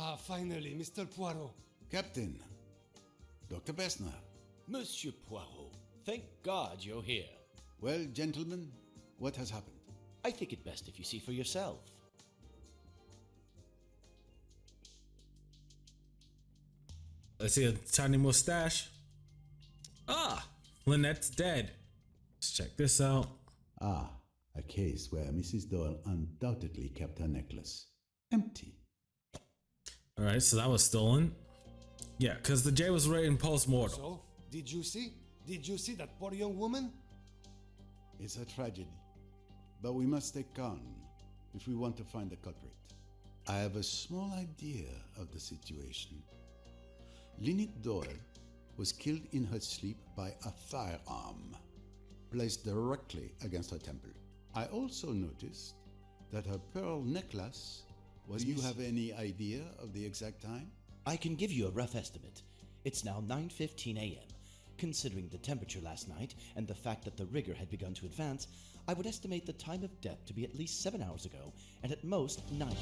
Ah, finally, Mr. Poirot. Captain, Dr. Bessner. Monsieur Poirot, thank God you're here. Well, gentlemen, what has happened? I think it best if you see for yourself. I see a tiny mustache. Ah, Lynette's dead. Let's check this out. Ah, a case where Mrs. Doyle undoubtedly kept her necklace empty. All right, so that was stolen. Yeah, because the J was raiding post-mortem. So, did you see? Did you see that poor young woman? It's a tragedy, but we must stay calm if we want to find the culprit. I have a small idea of the situation. Lynette Doyle was killed in her sleep by a firearm placed directly against her temple. I also noticed that her pearl necklace was... Do you have any idea of the exact time? I can give you a rough estimate. It's now 9:15 a.m. Considering the temperature last night and the fact that the rigor had begun to advance, I would estimate the time of death to be at least 7 hours ago, and at most 9 hours.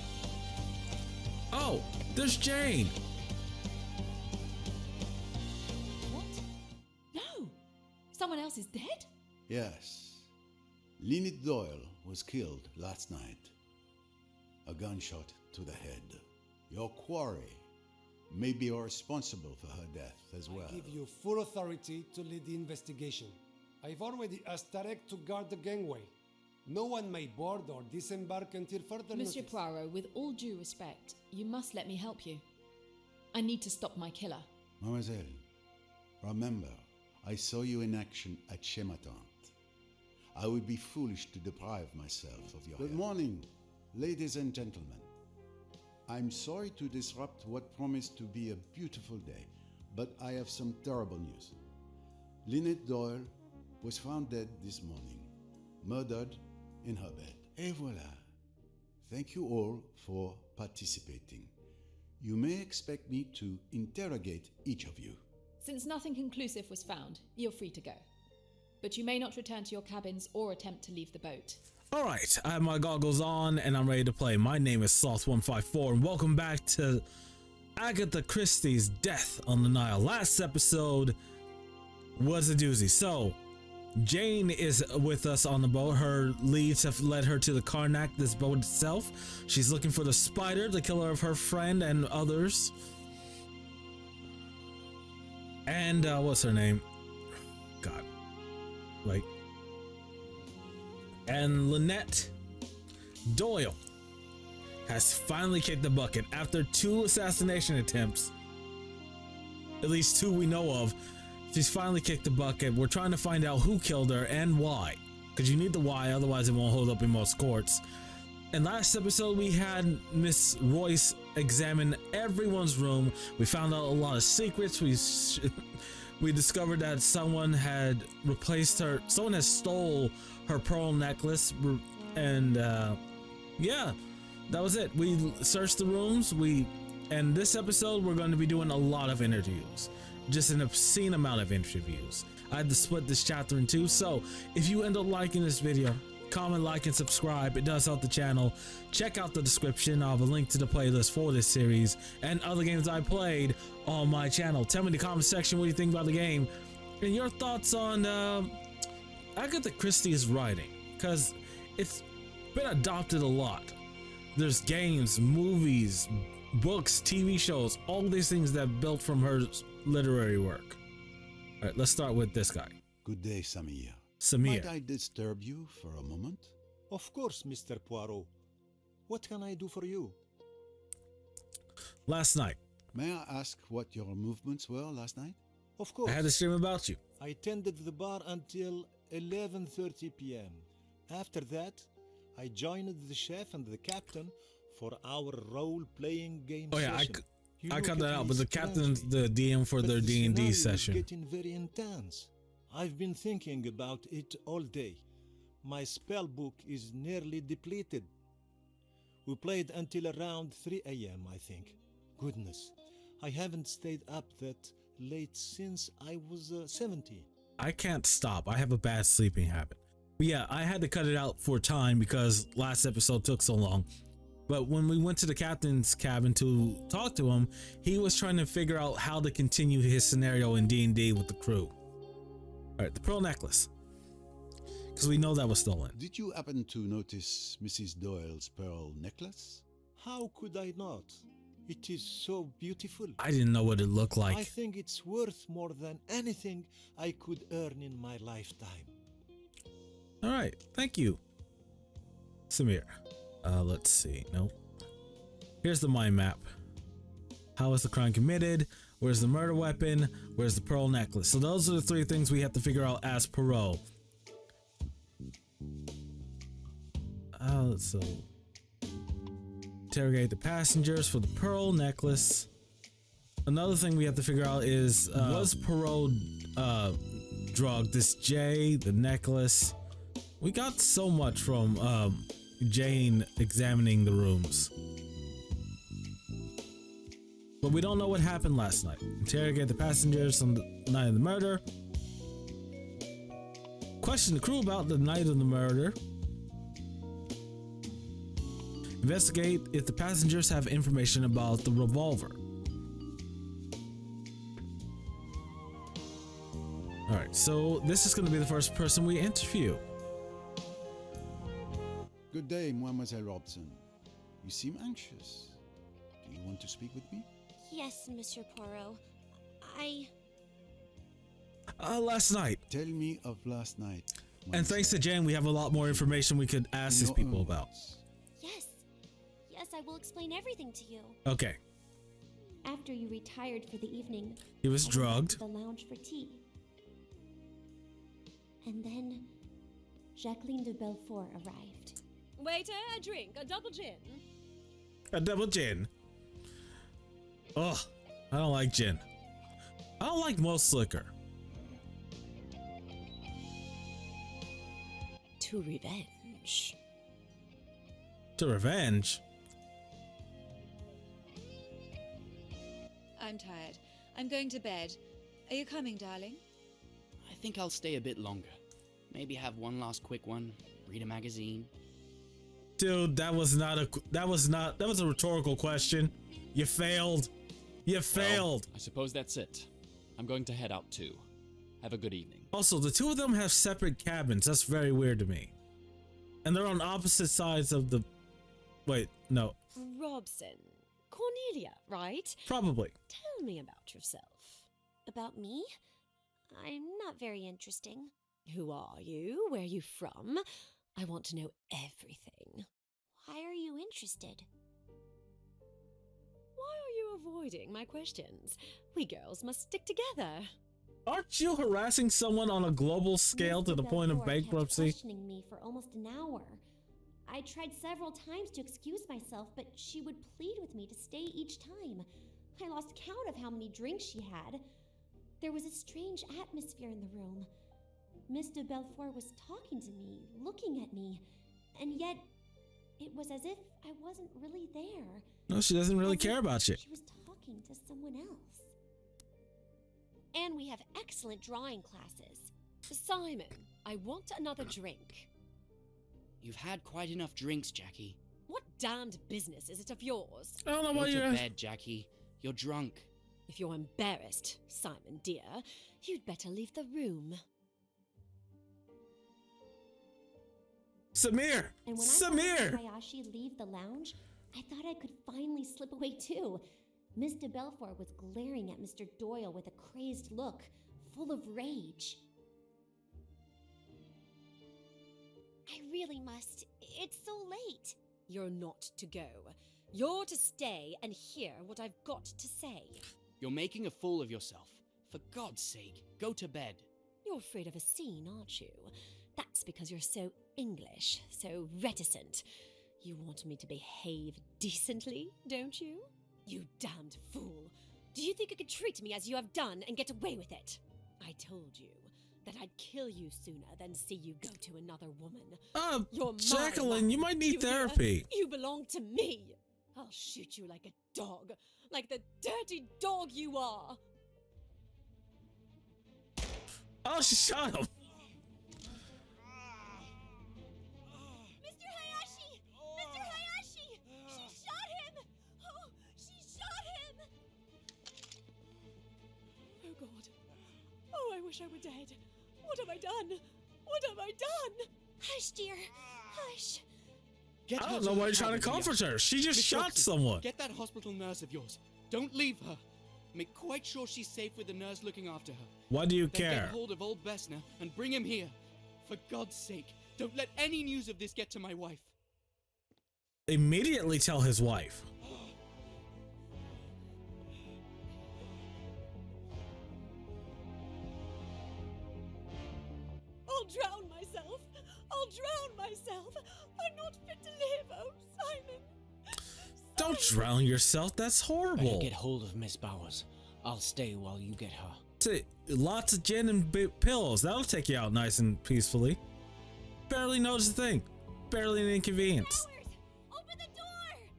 Oh, there's Jane. What? No! Someone else is dead? Yes. Lynette Doyle was killed last night. A gunshot to the head. Your quarry may be responsible for her death as well. I give you full authority to lead the investigation. I've already asked Tarek to guard the gangway. No one may board or disembark until further Monsieur notice. Poirot, with all due respect, you must let me help you. I need to stop my killer. Mademoiselle, remember, I saw you in action at Chematante. I would be foolish to deprive myself of your help. Good morning, ladies and gentlemen. I'm sorry to disrupt what promised to be a beautiful day, but I have some terrible news. Lynette Doyle was found dead this morning, murdered in her bed. Et voilà. Thank you all for participating. You may expect me to interrogate each of you. Since nothing conclusive was found, you're free to go. But you may not return to your cabins or attempt to leave the boat. Alright, I have my goggles on and I'm ready to play. My name is Sloth154 and welcome back to Agatha Christie's Death on the Nile. Last episode was a doozy. So, Jane is with us on the boat. Her leads have led her to the Karnak, this boat itself. She's looking for the spider, the killer of her friend and others. And, what's her name? God. Wait. And Lynette Doyle has finally kicked the bucket after 2 assassination attempts. At least 2 we know of. She's finally kicked the bucket. We're trying to find out who killed her and why. Because you need the why, otherwise it won't hold up in most courts. In last episode, we had Miss Royce examine everyone's room. We found out a lot of secrets. We discovered that someone had replaced her. Someone has stole her pearl necklace, and yeah, that was it. We searched the rooms. And this episode we're going to be doing a lot of interviews, just an obscene amount of interviews. I had to split this chapter in 2, so if you end up liking this video, comment, like, and subscribe. It does help the channel. Check out the description. I'll have a link to the playlist for this series and other games I played on my channel. Tell me in the comment section what you think about the game and your thoughts on Agatha Christie's writing, because it's been adopted a lot. There's games, movies, books, TV shows, all these things that built from her literary work. All right, let's start with this guy. Good day, Samir. Samir. Might I disturb you for a moment? Of course, Mr. Poirot. What can I do for you? Last night. May I ask what your movements were last night? Of course. I had a stream about you. I tended the bar until 11:30 p.m. After that, I joined the chef and the captain for our role-playing game session. I cut that out, but the captain's the DM for their D&D session. It's getting very intense. I've been thinking about it all day. My spell book is nearly depleted. We played until around 3 a.m., I think. Goodness, I haven't stayed up that late since I was 17. I can't stop. I have a bad sleeping habit. But yeah, I had to cut it out for time because last episode took so long. But when we went to the captain's cabin to talk to him, he was trying to figure out how to continue his scenario in D&D with the crew. All right, the pearl necklace. Because we know that was stolen. Did you happen to notice Mrs. Doyle's pearl necklace? How could I not? It is so beautiful. I didn't know what it looked like. I think it's worth more than anything I could earn in my lifetime. All right, thank you, Samir. Let's see. Nope. Here's the mind map. How was the crime committed? Where's the murder weapon? Where's the pearl necklace? So those are the three things we have to figure out as Poirot. So interrogate the passengers for the pearl necklace. Another thing we have to figure out is was Poirot drugged? This J, the necklace. We got so much from Jane examining the rooms, but we don't know what happened last night. Interrogate the passengers on the night of the murder. Question the crew about the night of the murder. Investigate if the passengers have information about the revolver. Alright, so this is going to be the first person we interview. Good day, Mademoiselle Robson. You seem anxious. Do you want to speak with me? Yes, Monsieur Poirot. Last night. Tell me of last night. And thanks to Jane, we have a lot more information we could ask these people about. Yes, I will explain everything to you. Okay. After you retired for the evening, He was I drugged. went to the lounge for tea. And then Jacqueline de Belfort arrived. Waiter, a drink, a double gin. A double gin. Ugh, I don't like gin. I don't like most liquor. To revenge. To revenge? I'm tired. I'm going to bed. Are you coming, darling? I think I'll stay a bit longer. Maybe have one last quick one. Read a magazine. Dude, that was a rhetorical question. You failed. You failed. Well, I suppose that's it. I'm going to head out too. Have a good evening. Also, the two of them have separate cabins. That's very weird to me. And they're on opposite sides of the... Wait, no. Robson. Cornelia, right? Probably. Tell me about yourself. About me? I'm not very interesting. Who are you? Where are you from? I want to know everything. Why are you interested? Why are you avoiding my questions? We girls must stick together. Aren't you harassing someone on a global scale to the point of Belfort kept bankruptcy? questioning me for almost an hour. I tried several times to excuse myself, but she would plead with me to stay each time. I lost count of how many drinks she had. There was a strange atmosphere in the room. Miss de Belfort was talking to me, looking at me, and yet it was as if I wasn't really there. No, she doesn't really care about you. She was talking to someone else. And we have excellent drawing classes. Simon, I want another drink. You've had quite enough drinks, Jackie. What damned business is it of yours? I don't know Go why to you're... bed, Jackie. You're drunk. If you're embarrassed, Simon dear, you'd better leave the room. Samir! And when Samir! I saw Hayashi leave the lounge, I thought I could finally slip away too. Miss de Belfort was glaring at Mr. Doyle with a crazed look, full of rage. I really must. It's so late. You're not to go. You're to stay and hear what I've got to say. You're making a fool of yourself. For God's sake, go to bed. You're afraid of a scene, aren't you? That's because you're so English, so reticent. You want me to behave decently, don't you? You damned fool. Do you think you could treat me as you have done and get away with it? I told you that I'd kill you sooner than see you go to another woman. You're my Jacqueline, man. you might need You hear? therapy. You belong to me. I'll shoot you like a dog, like the dirty dog you are. Oh, she shot him. Mr. Hayashi! Mr. Hayashi! She wish I were dead. What have I done? What have I done? Hush, dear. Hush. Get I her don't know to why her you're trying to cabin, comfort Yasha. her. She just Miss shot Robson, someone. Get that hospital nurse of yours. Don't leave her. Make quite sure she's safe with the nurse looking after her. Why do you Then care? get hold of old Bessner and bring him here. For God's sake, don't let any news of this get to my wife. Immediately tell his wife. I'll drown myself. I'll drown myself. I'm not fit to live. Oh, Simon. Don't drown yourself. That's Better horrible. get hold of Miss Bowers. I'll stay while you get her. Lots of gin and pills. That'll take you out nice and peacefully. Barely notice a thing. Barely an inconvenience. Bowers, open the door!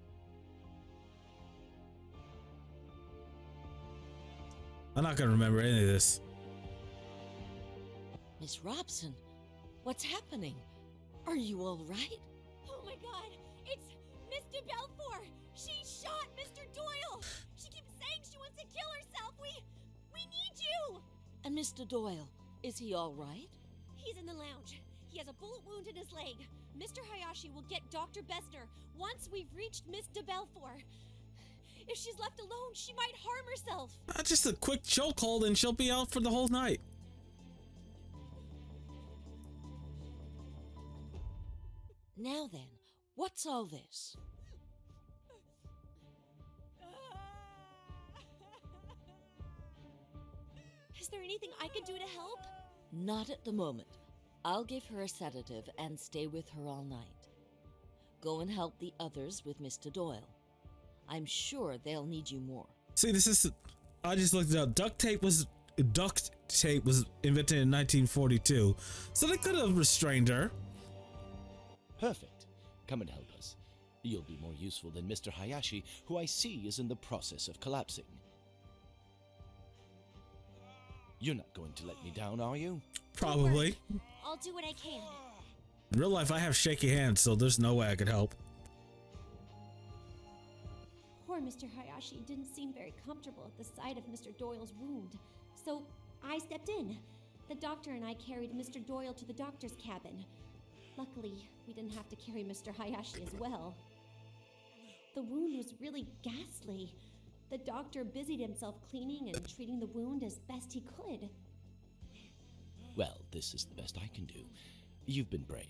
I'm not gonna remember any of this. Miss Robson, what's happening? Are you all right? Oh my god, it's Mr. Belfour! She shot Mr. Doyle! She keeps saying she wants to kill herself! We need you! And Mr. Doyle, is he all right? He's in the lounge. He has a bullet wound in his leg. Mr. Hayashi will get Dr. Bessner once we've reached Miss de Belfour. If she's left alone, she might harm herself. Just a quick chokehold and she'll be out for the whole night. Now then, what's all this? Is there anything I can do to help? Not at the moment. I'll give her a sedative and stay with her all night. Go and help the others with Mr. Doyle. I'm sure they'll need you more. See, this is. I just looked it up. Duct tape was invented in 1942, so they could have restrained her. Perfect. Come and help us. You'll be more useful than Mr. Hayashi, who I see is in the process of collapsing. You're not going to let me down, are you? Probably. I'll do what I can. In real life, I have shaky hands, so there's no way I could help. Poor Mr. Hayashi didn't seem very comfortable at the sight of Mr. Doyle's wound, so I stepped in. The doctor and I carried Mr. Doyle to the doctor's cabin. Luckily, we didn't have to carry Mr. Hayashi as well. The wound was really ghastly. The doctor busied himself cleaning and treating the wound as best he could. Well, this is the best I can do. You've been brave.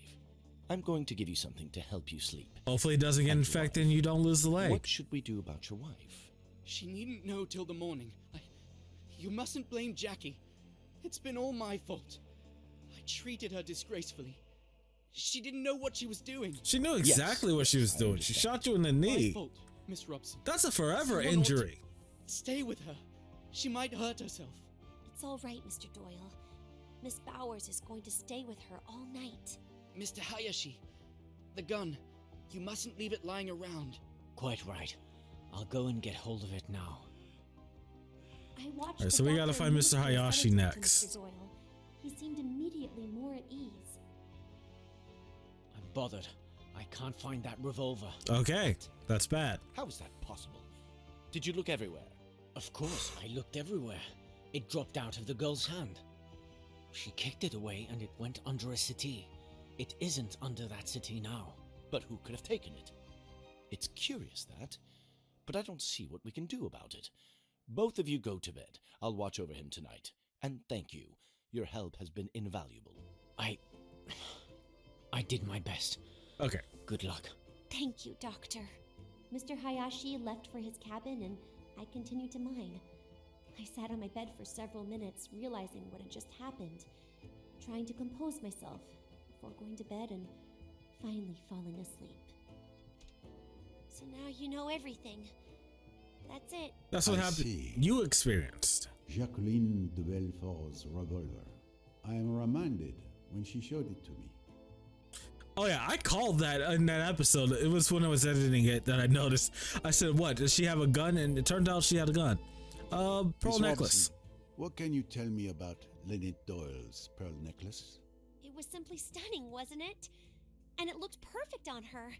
I'm going to give you something to help you sleep. Hopefully it doesn't get And your infected wife. and you don't lose the leg. What should we do about your wife? She needn't know till the morning. You mustn't blame Jackie. It's been all my fault. I treated her disgracefully. She didn't know what she was doing. She knew exactly what she was I doing. She understand. shot you in the My knee. fault, Miss Robson. That's a forever Someone ought to injury. Stay with her. She might hurt herself. It's all right, Mr. Doyle. Miss Bowers is going to stay with her all night. Mr. Hayashi, the gun. You mustn't leave it lying around. Quite right. I'll go and get hold of it now. I watched. Alright, the so we gotta doctor find Mr. administer a Hayashi sedative to next. Mr. Doyle. He seemed immediately more at ease. I'm bothered. I can't find that revolver. Okay, that's bad. How is that possible? Did you look everywhere? Of course, I looked everywhere. It dropped out of the girl's hand. She kicked it away and it went under a settee. It isn't under that settee now. But who could have taken it? It's curious, that. But I don't see what we can do about it. Both of you go to bed. I'll watch over him tonight. And thank you. Your help has been invaluable. I did my best. Okay. Good luck. Thank you, Doctor. Mr. Hayashi left for his cabin and I continued to mine. I sat on my bed for several minutes, realizing what had just happened, trying to compose myself before going to bed and finally falling asleep. So now you know everything. That's it. That's what I happened. see. You experienced. Jacqueline de Belfort's revolver. I am reminded when she showed it to me. Oh yeah, I called that in that episode. It was when I was editing it that I noticed. I said, "What? Does she have a gun?" And it turned out she had a gun. Pearl Miss necklace. Robson, what can you tell me about Lynette Doyle's pearl necklace? It was simply stunning, wasn't it? And it looked perfect on her.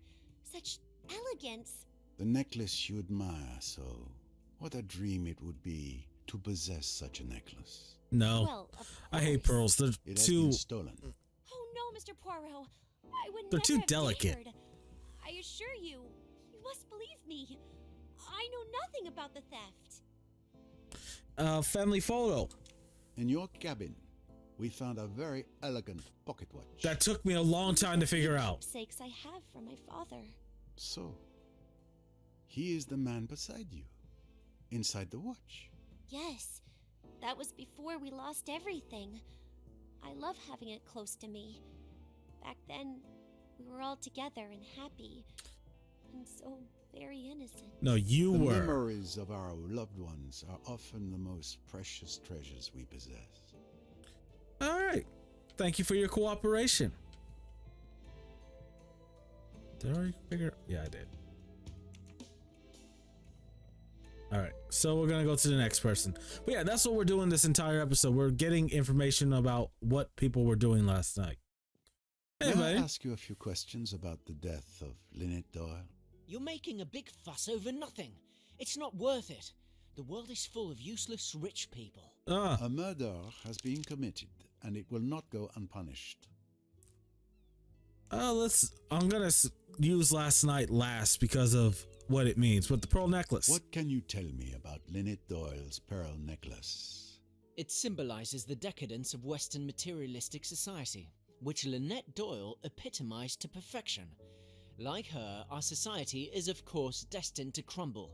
Such elegance. The necklace you admire so. What a dream it would be to possess such a necklace? No. Well, of I hate course. pearls. They're It has too... been stolen. Oh no, Mr. Poirot. I would They're never too have delicate. dared. I assure you, you must believe me. I know nothing about the theft. Family photo. In your cabin, we found a very elegant pocket watch. That took me a long time to figure out. Keepsakes I have from my father. So, he is the man beside you, inside the watch. Yes, that was before we lost everything. I love having it close to me. Back then, we were all together and happy, and so very innocent. No, you The were. memories of our loved ones are often the most precious treasures we possess. All right. Thank you for your cooperation. Did I figure? Yeah, I did. All right. So we're going to go to the next person. But yeah, that's what we're doing this entire episode. We're getting information about what people were doing last night. May I Anyway. ask you a few questions about the death of Lynette Doyle? You're making a big fuss over nothing. It's not worth it. The world is full of useless rich people. A murder has been committed, and it will not go unpunished. I'm going to use last night last because of what it means with the pearl necklace. What can you tell me about Lynette Doyle's pearl necklace? It symbolizes the decadence of Western materialistic society, which Lynette Doyle epitomized to perfection. Like her, our society is of course destined to crumble.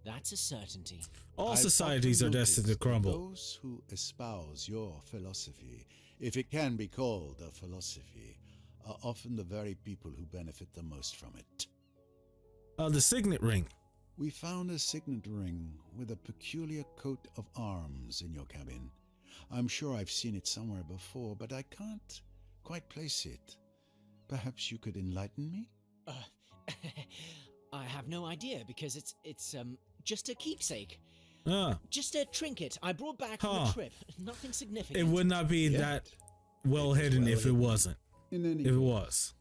That's a certainty. All I've societies are often destined to noticed that crumble. Those who espouse your philosophy, if it can be called a philosophy, are often the very people who benefit the most from it. The signet ring. We found a signet ring with a peculiar coat of arms in your cabin. I'm sure I've seen it somewhere before, but I can't quite place it. Perhaps you could enlighten me? I have no idea because it's just a keepsake. Ah, Just a trinket I brought back from Huh. a trip. Nothing significant. it would not be Yet. that well hidden if it wasn't. In any If it case, was.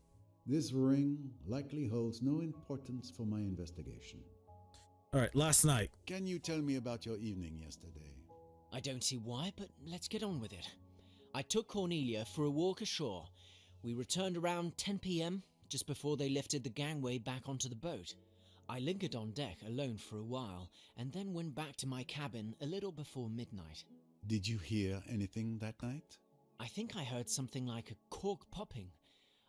this ring likely holds no importance for my investigation. All right, last night. Can you tell me about your evening yesterday? I don't see why, but let's get on with it. I took Cornelia for a walk ashore. We returned around 10 p.m., just before they lifted the gangway back onto the boat. I lingered on deck alone for a while, and then went back to my cabin a little before midnight. Did you hear anything that night? I think I heard something like a cork popping.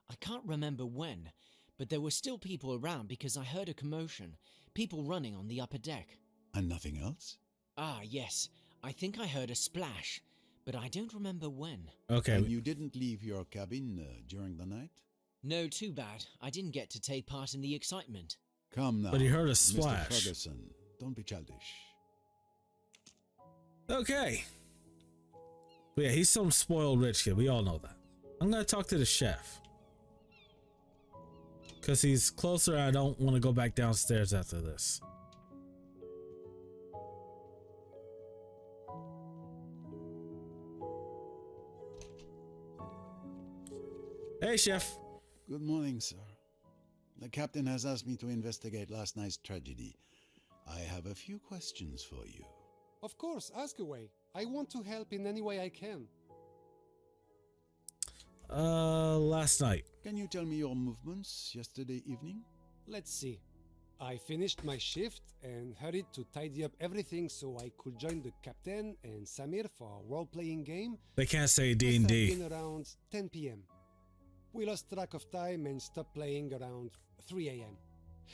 I can't remember when, but there were still people around because I heard a commotion, people running on the upper deck. And nothing else? Ah, yes, I think I heard a splash, but I don't remember when. Okay. And you didn't leave your cabin during the night? No, too bad. I didn't get to take part in the excitement. Come now. But he heard a Mr. splash. Ferguson, don't be childish. Okay. But yeah, he's some spoiled rich kid. We all know that. I'm going to talk to the chef. Because he's closer. I don't want to go back downstairs after this. Hey, chef. Good morning, sir. The captain has asked me to investigate last night's tragedy. I have a few questions for you. Of course, ask away. I want to help in any way I can. Last night. Can you tell me your movements yesterday evening? Let's see. I finished my shift and hurried to tidy up everything so I could join the captain and Samir for a role-playing game. They can't say Must have D&D. been around 10 p.m. We lost track of time and stopped playing around 3 a.m.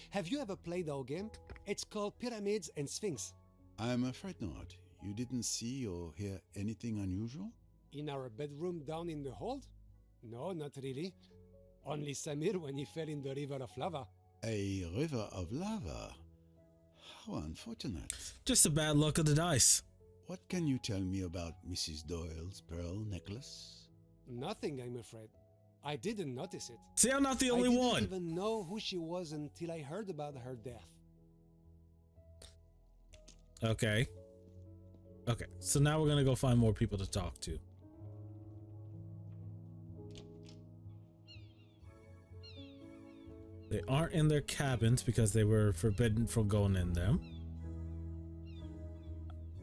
Have you ever played our game? It's called Pyramids and Sphinx. I'm afraid not. You didn't see or hear anything unusual? In our bedroom down in the hold? No, not really. Only Samir when he fell in the river of lava. A river of lava? How unfortunate. Just a bad luck of the dice. What can you tell me about Mrs. Doyle's pearl necklace? Nothing, I'm afraid. I didn't notice it. See, I'm not the only I one. didn't even know who she was until I heard about her death. Okay. Okay, so now we're gonna go find more people to talk to. They aren't in their cabins because they were forbidden from going in them.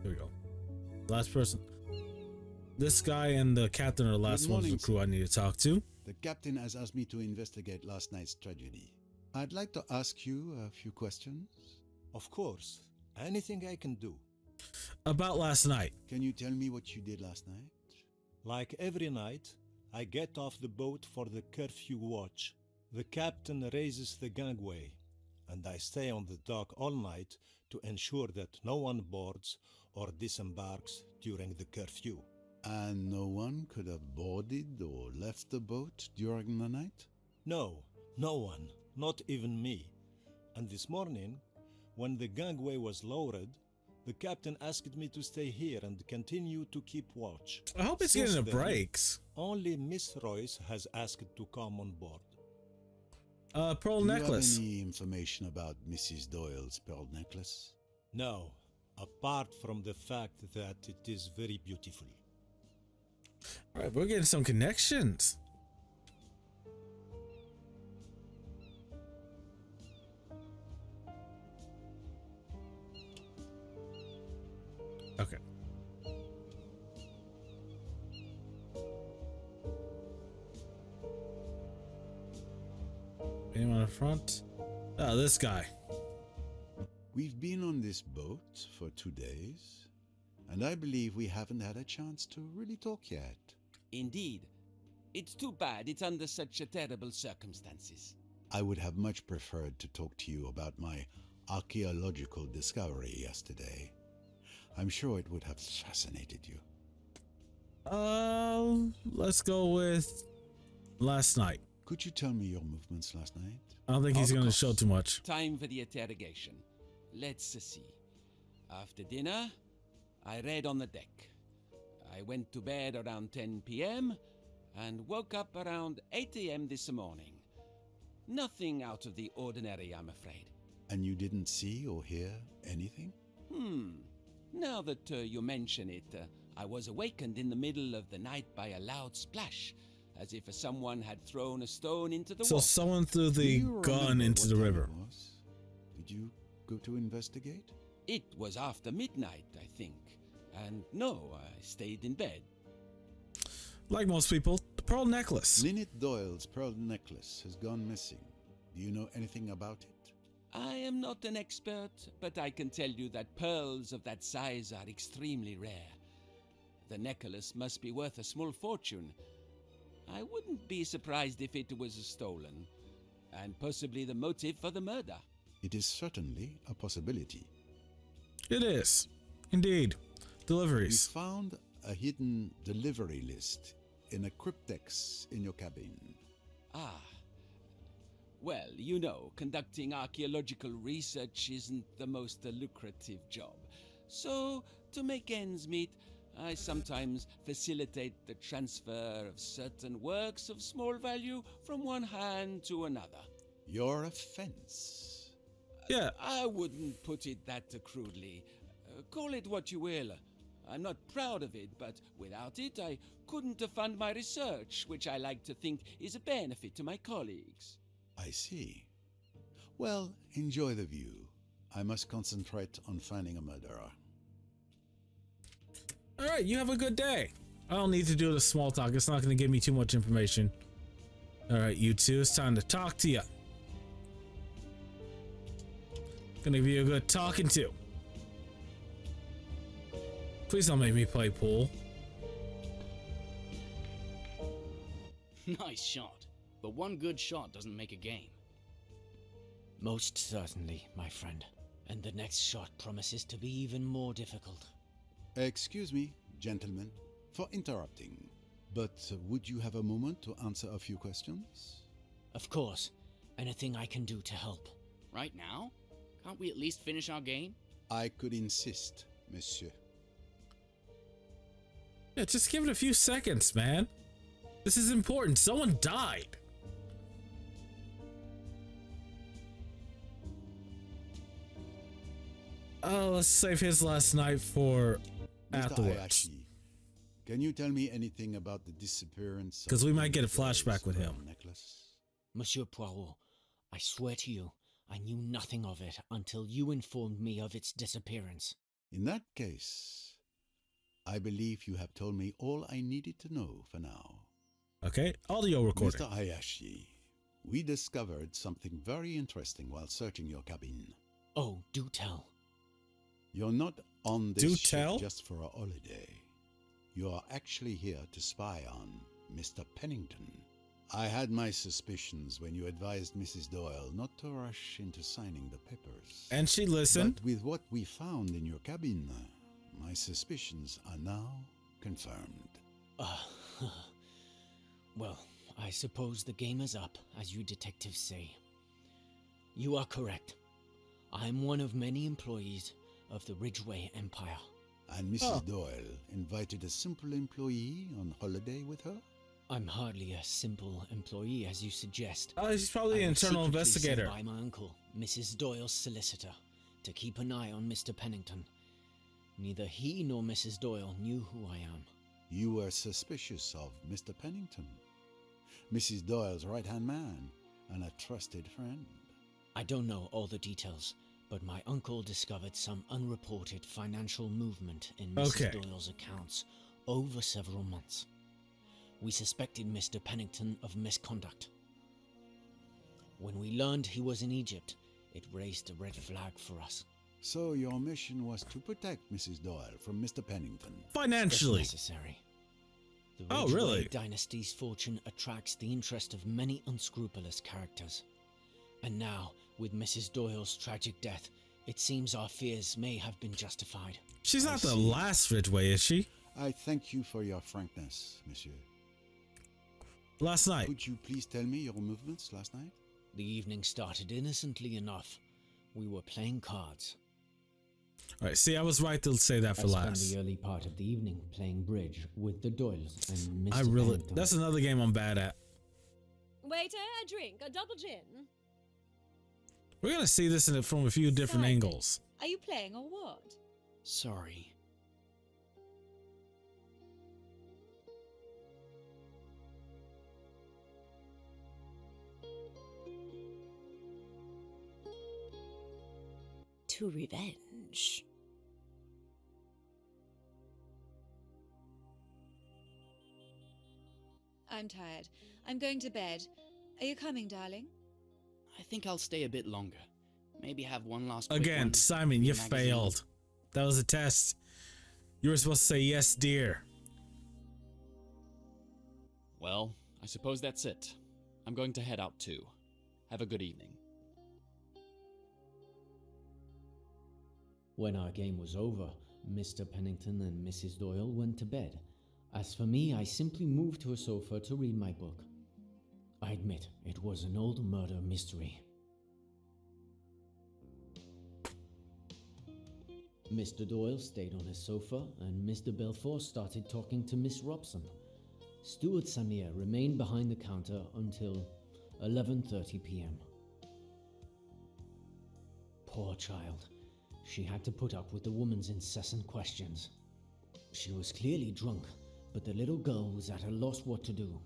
Here we go. Last person. This guy and the captain are the last Good ones of morning, the crew I need to talk to. The captain has asked me to investigate last night's tragedy. I'd like to ask you a few questions. Of course. Anything I can do. About last night. Can you tell me what you did last night? Like every night, I get off the boat for the curfew watch. The captain raises the gangway, and I stay on the dock all night to ensure that no one boards or disembarks during the curfew. And no one could have boarded or left the boat during the night? No, no one, not even me. And this morning, when the gangway was lowered, the captain asked me to stay here and continue to keep watch. I hope it's Since getting the then, breaks. Only Miss Royce has asked to come on board. Pearl Do necklace. you have any information about Mrs. Doyle's pearl necklace? No, apart from the fact that it is very beautiful. All right, we're getting some connections. Okay. Anyone up front? Oh, this guy. We've been on this boat for 2 days, and I believe we haven't had a chance to really talk yet. Indeed. It's too bad it's under such terrible circumstances. I would have much preferred to talk to you about my archaeological discovery yesterday. I'm sure it would have fascinated you. Let's go with last night. Could you tell me your movements last night? I don't think he's Of going to course. show too much. Time for the interrogation. Let's see. After dinner, I read on the deck. I went to bed around 10 p.m. and woke up around 8 a.m. this morning. Nothing out of the ordinary, I'm afraid. And you didn't see or hear anything? Now that you mention it, I was awakened in the middle of the night by a loud splash, as if someone had thrown a stone into the So water. someone threw Do the you gun remember into what the time river. it was? Did you go to investigate? It was after midnight, I think. And no, I stayed in bed. Like most people, the pearl necklace. Lynette Doyle's pearl necklace has gone missing. Do you know anything about it? I am not an expert, but I can tell you that pearls of that size are extremely rare. The necklace must be worth a small fortune. I wouldn't be surprised if it was stolen, and possibly the motive for the murder. It is certainly a possibility. It is. Indeed. We Deliveries. found a hidden delivery list in a cryptex in your cabin. Ah. Well, you know, conducting archaeological research isn't the most lucrative job. So, to make ends meet, I sometimes facilitate the transfer of certain works of small value from one hand to another. Your offense. Yeah. I wouldn't put it that crudely. Call it what you will. I'm not proud of it, but without it, I couldn't fund my research, which I like to think is a benefit to my colleagues. I see. Well, enjoy the view. I must concentrate on finding a murderer. All right, you have a good day. I don't need to do the small talk. It's not going to give me too much information. All right, you two, it's time to talk to you. Gonna give you a good talking to. Please don't make me play pool. Nice shot. But one good shot doesn't make a game. Most certainly, my friend. And the next shot promises to be even more difficult. Excuse me, gentlemen, for interrupting. But would you have a moment to answer a few questions? Of course. Anything I can do to help. Right now? Can't we at least finish our game? I could insist, monsieur. Yeah, just give it a few seconds, man. This is important. Someone died. Let's save his last night for Mr. afterwards. Ayashi, can you tell me anything about the disappearance? Because we of might get a Doyle's flashback with him. pearl necklace? Monsieur Poirot, I swear to you, I knew nothing of it until you informed me of its disappearance. In that case, I believe you have told me all I needed to know for now. Okay, audio recording. Mr. Hayashi, we discovered something very interesting while searching your cabin. Oh, do tell. You're not on Do this ship tell? just for a holiday. You are actually here to spy on Mr. Pennington. I had my suspicions when you advised Mrs. Doyle not to rush into signing the papers. And she listened. But with what we found in your cabin, my suspicions are now confirmed. Well, I suppose the game is up, as you detectives say. You are correct. I'm one of many employees of the Ridgeway Empire. And Mrs. Doyle invited a simple employee on holiday with her? I'm hardly a simple employee, as you suggest. She's probably an internal secretly investigator. sent by my uncle, Mrs. Doyle's solicitor, to keep an eye on Mr. Pennington. Neither he nor Mrs. Doyle knew who I am. You were suspicious of Mr. Pennington, Mrs. Doyle's right-hand man and a trusted friend. I don't know all the details, but my uncle discovered some unreported financial movement in Mrs. Doyle's accounts over several months. We suspected Mr. Pennington of misconduct. When we learned he was in Egypt, it raised a red flag for us. So your mission was to protect Mrs. Doyle from Mr. Pennington? Financially. If necessary. The Ridgeway really? dynasty's fortune attracts the interest of many unscrupulous characters. And now, with Mrs. Doyle's tragic death, it seems our fears may have been justified. She's not the last Ridgeway, is she? I thank you for your frankness, monsieur. Last night. Could you please tell me your movements last night? The evening started innocently enough. We were playing cards. Alright, see, I was right to say that for I spent last. the early part of the evening playing bridge with the Doyles and Mr. Pennington. That's another game I'm bad at. Waiter, a drink, a double gin. We're gonna see this from a few different angles. Are you playing or what? Sorry. To revenge. I'm tired. I'm going to bed. Are you coming, darling? I think I'll stay a bit longer. Maybe have one last quick Again, one. Simon, you Magazine. failed. That was a test. You were supposed to say yes, dear. Well, I suppose that's it. I'm going to head out too. Have a good evening. When our game was over, Mr. Pennington and Mrs. Doyle went to bed. As for me, I simply moved to a sofa to read my book. I admit, it was an old murder mystery. Mr. Doyle stayed on his sofa, and Mr. Belfort started talking to Miss Robson. Steward Samir remained behind the counter until 11:30 p.m. Poor child. She had to put up with the woman's incessant questions. She was clearly drunk, but the little girl was at a loss what to do.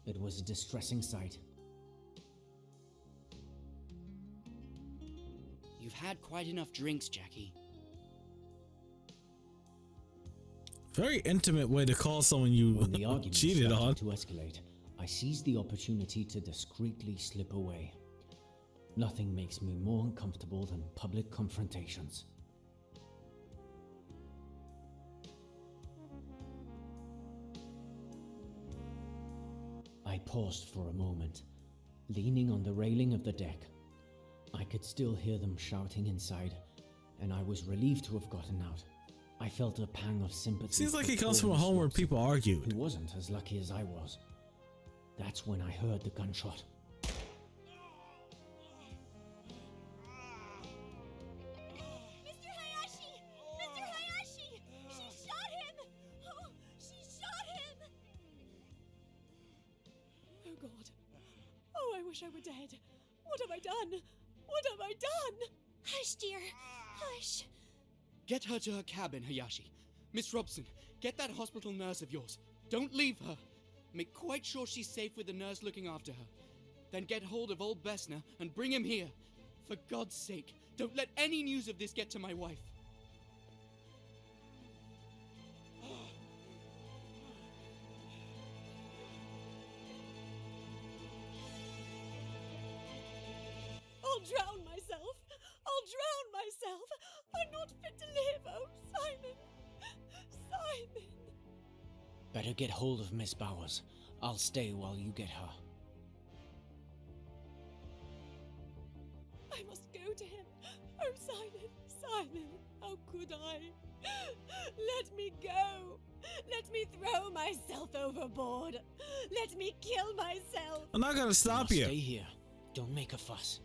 It was a distressing sight. You've had quite enough drinks, Jackie. Very intimate way to call someone you When the argument cheated started on. to escalate, I seized the opportunity to discreetly slip away. Nothing makes me more uncomfortable than public confrontations. I paused for a moment, leaning on the railing of the deck. I could still hear them shouting inside, and I was relieved to have gotten out. I felt a pang of sympathy. Seems like for he comes poor from a Miss home where Watson, people argued. who wasn't as lucky as I was. That's when I heard the gunshot. Mr. Hayashi! Mr. Hayashi! She shot him! Oh, she shot him! Oh God. Oh, I wish I were dead. What have I done? What have I done? Hush, dear. Hush. Get her to her cabin, Hayashi. Miss Robson, get that hospital nurse of yours. Don't leave her. Make quite sure she's safe with the nurse looking after her. Then get hold of old Bessner and bring him here. For God's sake, don't let any news of this get to my wife. Better get hold of Miss Bowers. I'll stay while you get her. I must go to him. Oh, Simon, Simon, how could I? Let me go. Let me throw myself overboard. Let me kill myself. I'm not gonna stop you. Stay here. Don't make a fuss.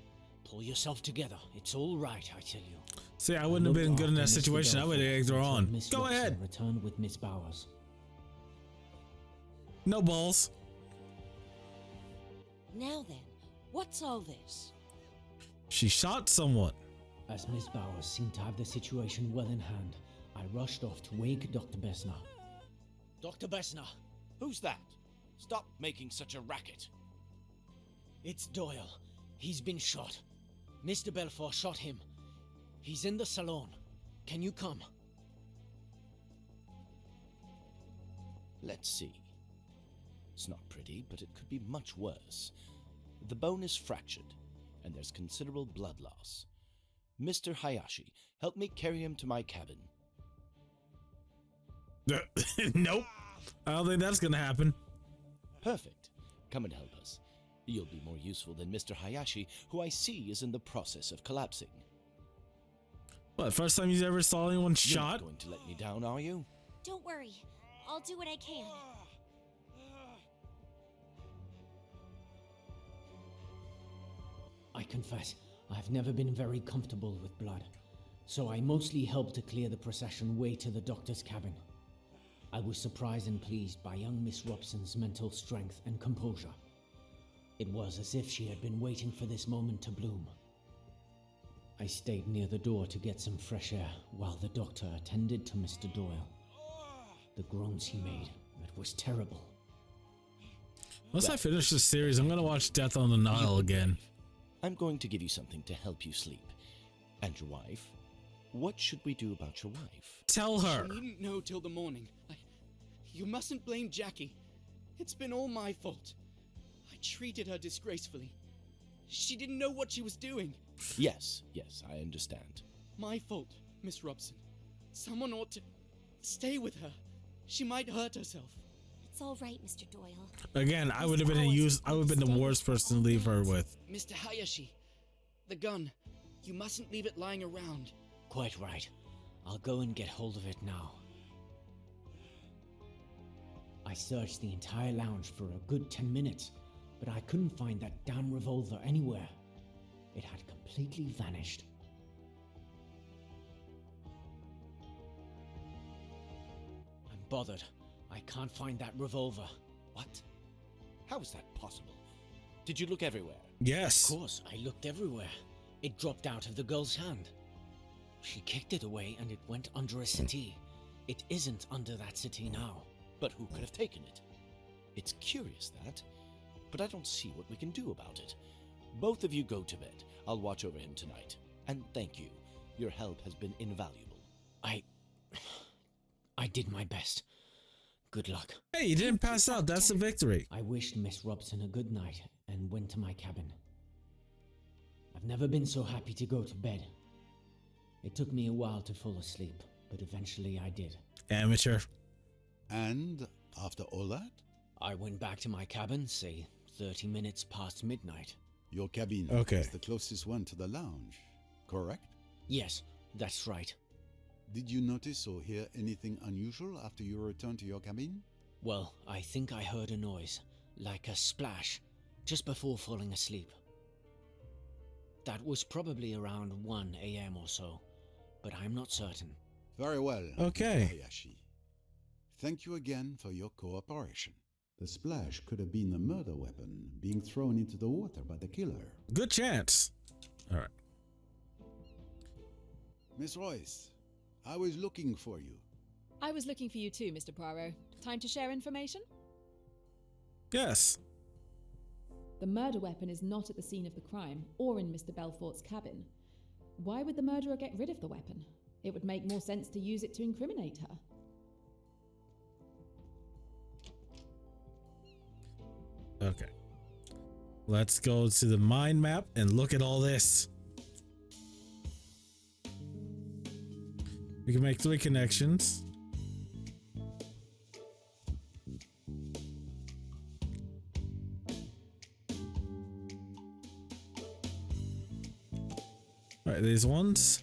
Pull yourself together. It's all right, I tell you. See, I wouldn't have been good in that situation. I would have egged her on. Go ahead. Returned with Miss Bowers. No balls. Now then, what's all this? She shot someone. As Miss Bowers seemed to have the situation well in hand, I rushed off to wake Dr. Besner. Dr. Besner! Who's that? Stop making such a racket. It's Doyle. He's been shot. Mr. Belfort shot him. He's in the salon. Can you come? Let's see. It's not pretty, but it could be much worse. The bone is fractured, and there's considerable blood loss. Mr. Hayashi, help me carry him to my cabin. Nope. I don't think that's gonna happen. Perfect. Come and help us. You'll be more useful than Mr. Hayashi, who I see is in the process of collapsing. What, first time you ever saw anyone You're shot? not going to let me down, are you? Don't worry. I'll do what I can. I confess, I've never been very comfortable with blood, so I mostly helped to clear the procession way to the doctor's cabin. I was surprised and pleased by young Miss Robson's mental strength and composure. It was as if she had been waiting for this moment to bloom. I stayed near the door to get some fresh air while the doctor attended to Mr. Doyle. The groans he made, it was terrible. Once I finish this series, I'm gonna watch Death on the Nile again. I'm going to give you something to help you sleep. And your wife? What should we do about your wife? Tell her. She needn't know till the morning. You mustn't blame Jackie. It's been all my fault. I treated her disgracefully. She didn't know what she was doing. Yes, I understand. My fault, Miss Robson. Someone ought to stay with her. She might hurt herself. It's all right, Mr. Doyle. Again, I would have been the worst person to leave her with. Mr. Hayashi, the gun. You mustn't leave it lying around. Quite right. I'll go and get hold of it now. I searched the entire lounge for a good 10 minutes, but I couldn't find that damn revolver anywhere. It had completely vanished. I'm bothered. I can't find that revolver. What? How is that possible? Did you look everywhere? Yes. Of course, I looked everywhere. It dropped out of the girl's hand. She kicked it away and it went under a settee. It isn't under that settee now. But who could have taken it? It's curious, that. But I don't see what we can do about it. Both of you go to bed. I'll watch over him tonight. And thank you. Your help has been invaluable. I did my best. Good luck. Hey, you didn't pass out. That's a victory. I wished Miss Robson a good night and went to my cabin. I've never been so happy to go to bed. It took me a while to fall asleep, but eventually I did. Amateur. And after all that? I went back to my cabin, say 30 minutes past midnight. Your cabin is the closest one to the lounge, correct? Yes, that's right. Did you notice or hear anything unusual after you returned to your cabin? Well, I think I heard a noise, like a splash, just before falling asleep. That was probably around 1 a.m. or so, but I'm not certain. Very well, okay. Mr. Hayashi. Thank you again for your cooperation. The splash could have been the murder weapon being thrown into the water by the killer. Good chance. All right. Miss Royce, I was looking for you. I was looking for you too, Mr. Poirot. Time to share information? Yes. The murder weapon is not at the scene of the crime or in Mr. Belfort's cabin. Why would the murderer get rid of the weapon? It would make more sense to use it to incriminate her. Okay. Let's go to the mind map and look at all this. We can make 3 connections. these ones.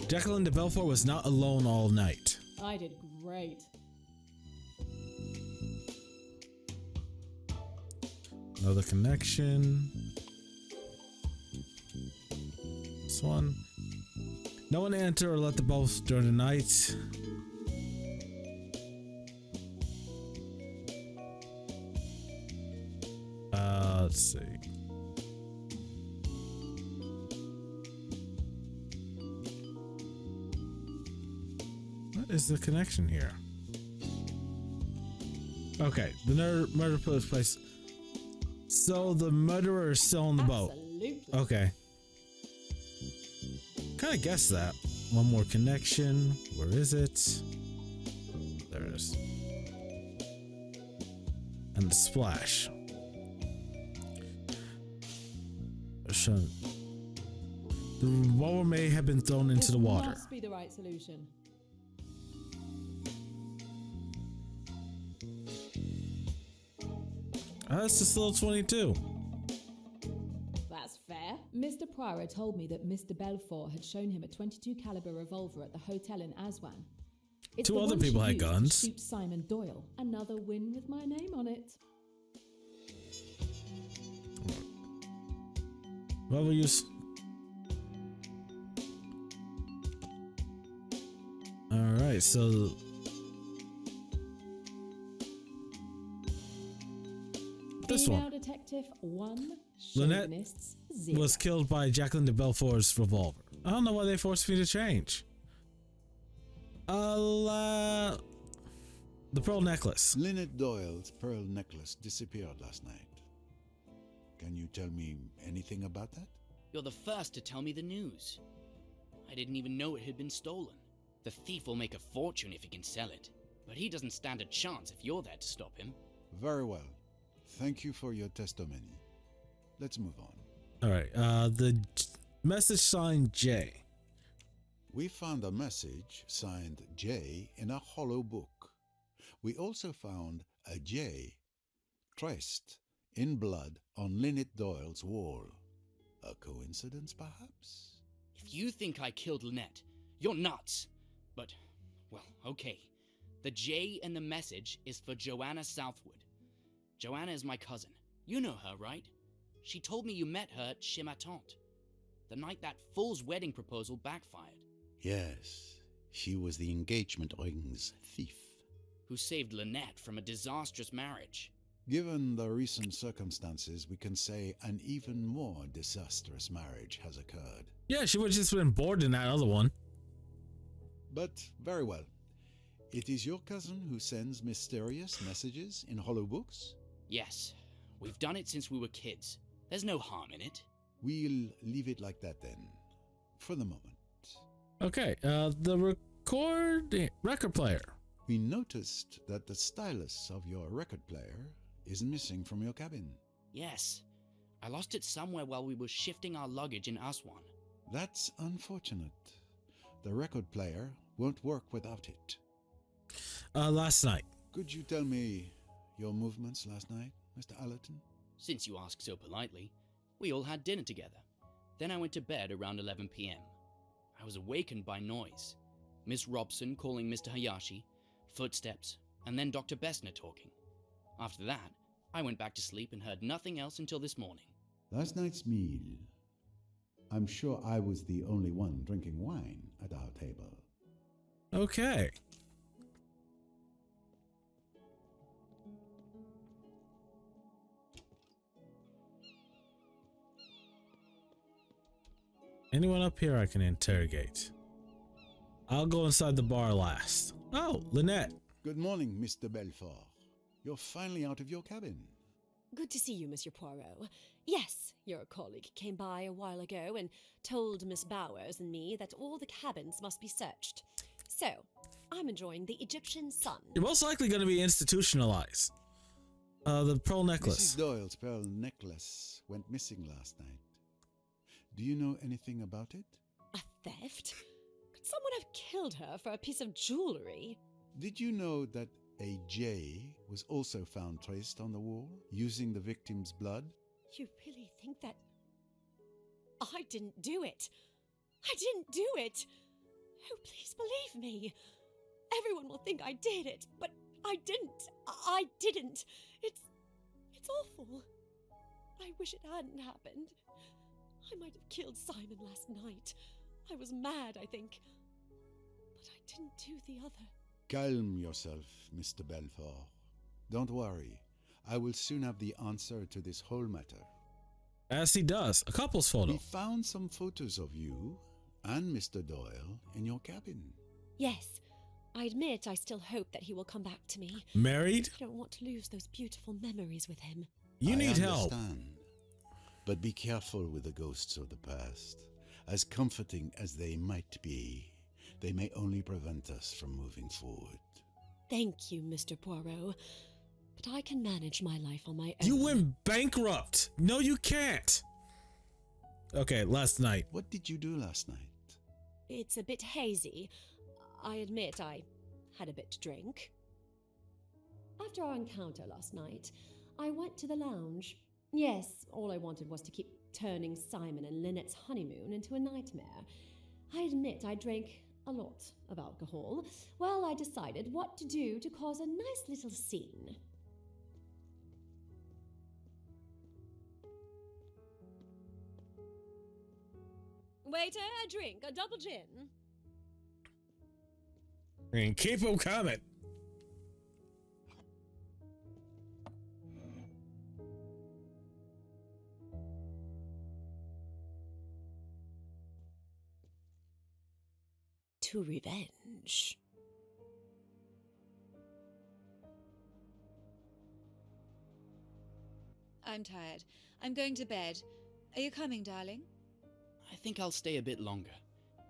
Jacqueline de Belfort was not alone all night. I did great. Another connection. This one. No one enter or let the boats during the night. Let's see. What is the connection here? Okay, the murder took place. So the murderer is still on the boat. Absolutely. Okay. Kind of guessed that. One more connection. Where is it? There it is. And the splash. The revolver may have been thrown into the water. Must be the right solution. That's just a little 22. That's fair. Mr. Poirot told me that Mr. Belfort had shown him a .22 caliber revolver at the hotel in Aswan. It's Two the other one people she had used to guns. shoot Simon Doyle. Another win with my name on it. What will use? All right, so this Female one. detective 1, Lynette chauvinists 0. was killed by Jacqueline de Belfort's revolver. I don't know why they forced me to change. The pearl necklace. Lynette Doyle's pearl necklace disappeared last night. Can you tell me anything about that? You're the first to tell me the news. I didn't even know it had been stolen. The thief will make a fortune if he can sell it, but he doesn't stand a chance if you're there to stop him. Very well. Thank you for your testimony. Let's move on. All right, the message signed J. We found a message signed J in a hollow book. We also found a J traced in blood on Lynette Doyle's wall. A coincidence, perhaps? If you think I killed Lynette, you're nuts. But, well, okay. The J in the message is for Joanna Southwood. Joanna is my cousin. You know her, right? She told me you met her at Chez Ma Tante, the night that fool's wedding proposal backfired. Yes, she was the engagement ring's thief. Who saved Lynette from a disastrous marriage. Given the recent circumstances, we can say an even more disastrous marriage has occurred. Yeah, she would have just been bored in that other one. But very well. It is your cousin who sends mysterious messages in hollow books? Yes, we've done it since we were kids. There's no harm in it. We'll leave it like that then, for the moment. Okay, the record player. We noticed that the stylus of your record player is missing from your cabin. Yes, I lost it somewhere while we were shifting our luggage in Aswan. That's unfortunate. The record player won't work without it. Last night. Could you tell me your movements last night, Mr. Allerton? Since you ask so politely, we all had dinner together. Then I went to bed around 11 p.m. I was awakened by noise. Miss Robson calling Mr. Hayashi, footsteps, and then Dr. Bessner talking. After that, I went back to sleep and heard nothing else until this morning. Last night's meal. I'm sure I was the only one drinking wine at our table. Okay. Anyone up here I can interrogate? I'll go inside the bar last. Oh, Lynette. Good morning, Mr. Belfort. You're finally out of your cabin. Good to see you, Monsieur Poirot. Yes, your colleague came by a while ago and told Miss Bowers and me that all the cabins must be searched. So, I'm enjoying the Egyptian sun. You're most likely going to be institutionalized. The pearl necklace. Mrs. Doyle's pearl necklace went missing last night. Do you know anything about it? A theft? Could someone have killed her for a piece of jewelry? Did you know that A J was also found traced on the wall using the victim's blood? You really think that I didn't do it? I didn't do it! Oh, please believe me. Everyone will think I did it, but I didn't. I didn't. It's awful. I wish it hadn't happened. I might have killed Simon last night. I was mad, I think. But I didn't do the other. Calm yourself, Mr. Belfort. Don't worry. I will soon have the answer to this whole matter. As he does, a couple's photo. We found some photos of you and Mr. Doyle in your cabin. Yes, I admit I still hope that he will come back to me. Married? I don't want to lose those beautiful memories with him. You need help. But be careful with the ghosts of the past. As comforting as they might be, they may only prevent us from moving forward. Thank you, Mr. Poirot. But I can manage my life on my own. You went bankrupt. No, you can't. Okay, last night. What did you do last night? It's a bit hazy. I admit I had a bit to drink. After our encounter last night, I went to the lounge. Yes, all I wanted was to keep turning Simon and Lynette's honeymoon into a nightmare. I admit I drank a lot of alcohol. Well, I decided what to do to cause a nice little scene. Waiter, a drink, a double gin. And keep them coming. To revenge. I'm tired. I'm going to bed. Are you coming, darling? I think I'll stay a bit longer.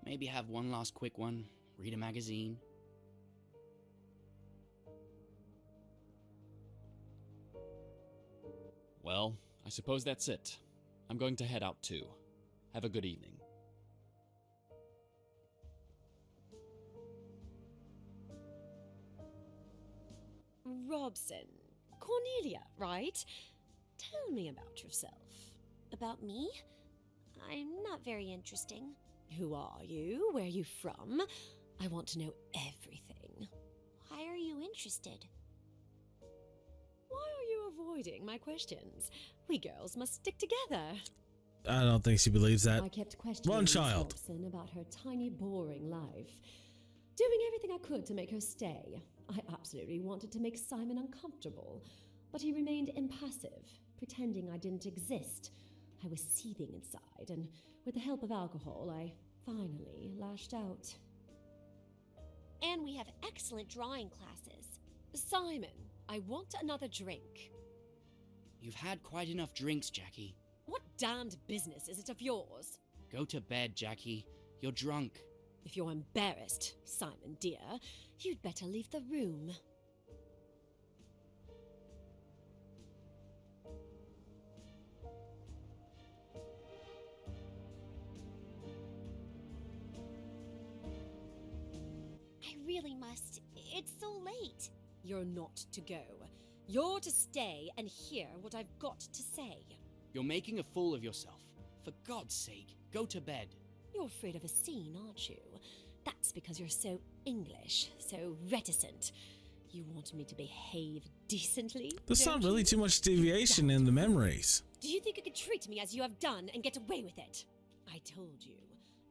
Maybe have one last quick one, read a magazine. Well, I suppose that's it. I'm going to head out too. Have a good evening. Robson. Cornelia, right? Tell me about yourself. About me? I'm not very interesting. Who are you? Where are you from? I want to know everything. Why are you interested? Why are you avoiding my questions? We girls must stick together. I don't think she believes that. I kept questioning One Miss child. Robson about her tiny, boring life, doing everything I could to make her stay. I absolutely wanted to make Simon uncomfortable, but he remained impassive, pretending I didn't exist. I was seething inside, and with the help of alcohol, I finally lashed out. And we have excellent drawing classes. Simon, I want another drink. You've had quite enough drinks, Jackie. What damned business is it of yours? Go to bed, Jackie. You're drunk. If you're embarrassed, Simon dear, you'd better leave the room. I really must. It's so late. You're not to go. You're to stay and hear what I've got to say. You're making a fool of yourself. For God's sake, go to bed. You're afraid of a scene, aren't you? That's because you're so English, so reticent. You want me to behave decently? There's not really too much deviation in the memories. Do you think you could treat me as you have done and get away with it? I told you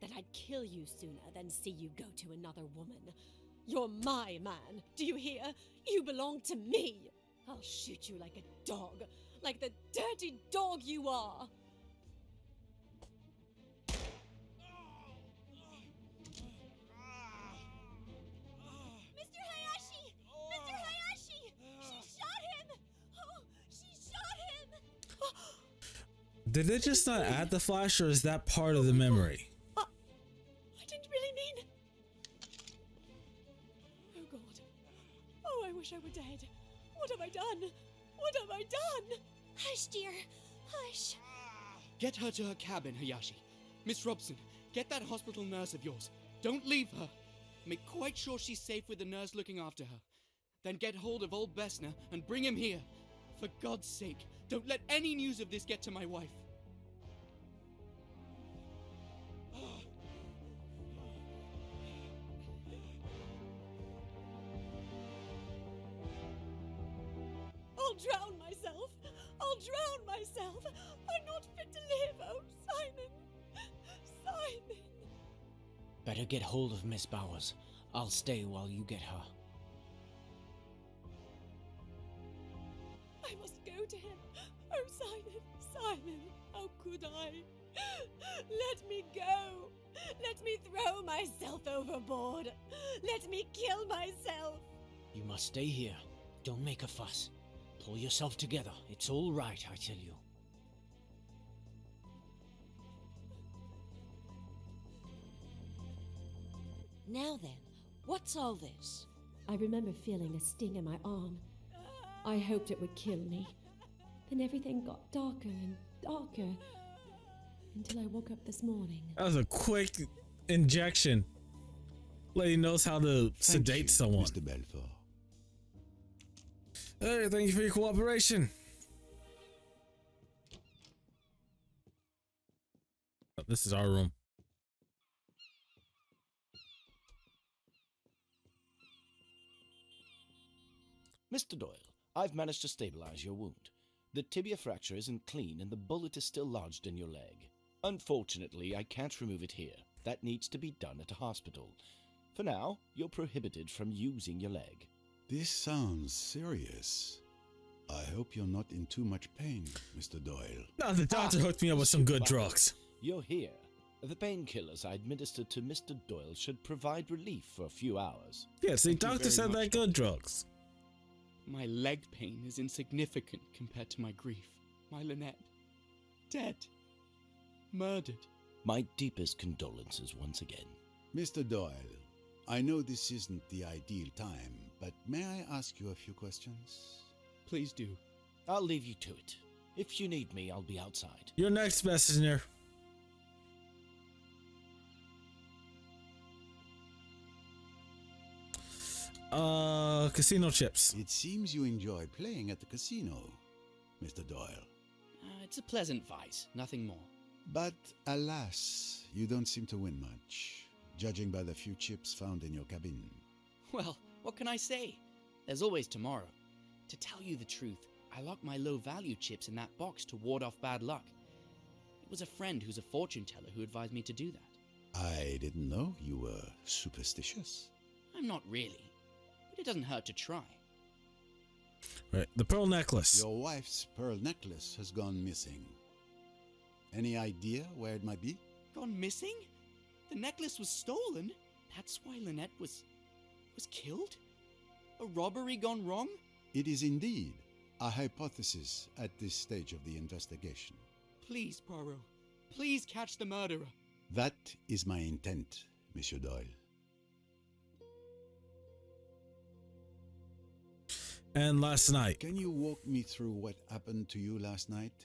that I'd kill you sooner than see you go to another woman. You're my man, do you hear? You belong to me. I'll shoot you like a dog, like the dirty dog you are. Mr. Hayashi! Mr. Hayashi! She shot him! Oh, she shot him! Did they just not add the flash, or is that part of the memory? I didn't really mean... Oh God. Oh, I wish I were dead. What have I done? What have I done? Hush, dear. Hush. Get her to her cabin, Hayashi. Miss Robson, get that hospital nurse of yours. Don't leave her. Make quite sure she's safe with the nurse looking after her. Then get hold of old Bessner and bring him here. For God's sake, don't let any news of this get to my wife. I'll drown myself. I'll drown myself. I'm not fit to live. Oh, Simon. Simon. Better get hold of Miss Bowers. I'll stay while you get her. I must go to him. Oh, Simon, Simon, how could I? Let me go. Let me throw myself overboard. Let me kill myself. You must stay here. Don't make a fuss. Pull yourself together. It's all right, I tell you. Now then, what's all this? I remember feeling a sting in my arm. I hoped it would kill me. Then everything got darker and darker until I woke up this morning. That was a quick injection. Lady knows how to sedate someone. Mr. Belfort. Hey, thank you for your cooperation. Oh, this is our room. Mr. Doyle, I've managed to stabilize your wound. The tibia fracture isn't clean and the bullet is still lodged in your leg. Unfortunately, I can't remove it here. That needs to be done at a hospital. For now, you're prohibited from using your leg. This sounds serious. I hope you're not in too much pain, Mr. Doyle. No, the doctor hooked me up with some good drugs. You're here. The painkillers I administered to Mr. Doyle should provide relief for a few hours. Yes, the doctor said they're good drugs. My leg pain is insignificant compared to my grief. My Lynette. Dead. Murdered. My deepest condolences once again. Mr. Doyle, I know this isn't the ideal time, but may I ask you a few questions? Please do. I'll leave you to it. If you need me, I'll be outside. Your next messenger. Casino chips. It seems you enjoy playing at the casino, Mr. Doyle. It's a pleasant vice, nothing more. But alas, you don't seem to win much, judging by the few chips found in your cabin. Well, what can I say? There's always tomorrow. To tell you the truth, I locked my low-value chips in that box to ward off bad luck. It was a friend who's a fortune teller who advised me to do that. I didn't know you were superstitious. I'm not really, but it doesn't hurt to try. Right, the pearl necklace. Your wife's pearl necklace has gone missing. Any idea where it might be? Gone missing? The necklace was stolen? That's why Lynette was killed? A robbery gone wrong? It is indeed a hypothesis at this stage of the investigation. Please, Poirot. Please catch the murderer. That is my intent, Monsieur Doyle. And last night. Can you walk me through what happened to you last night?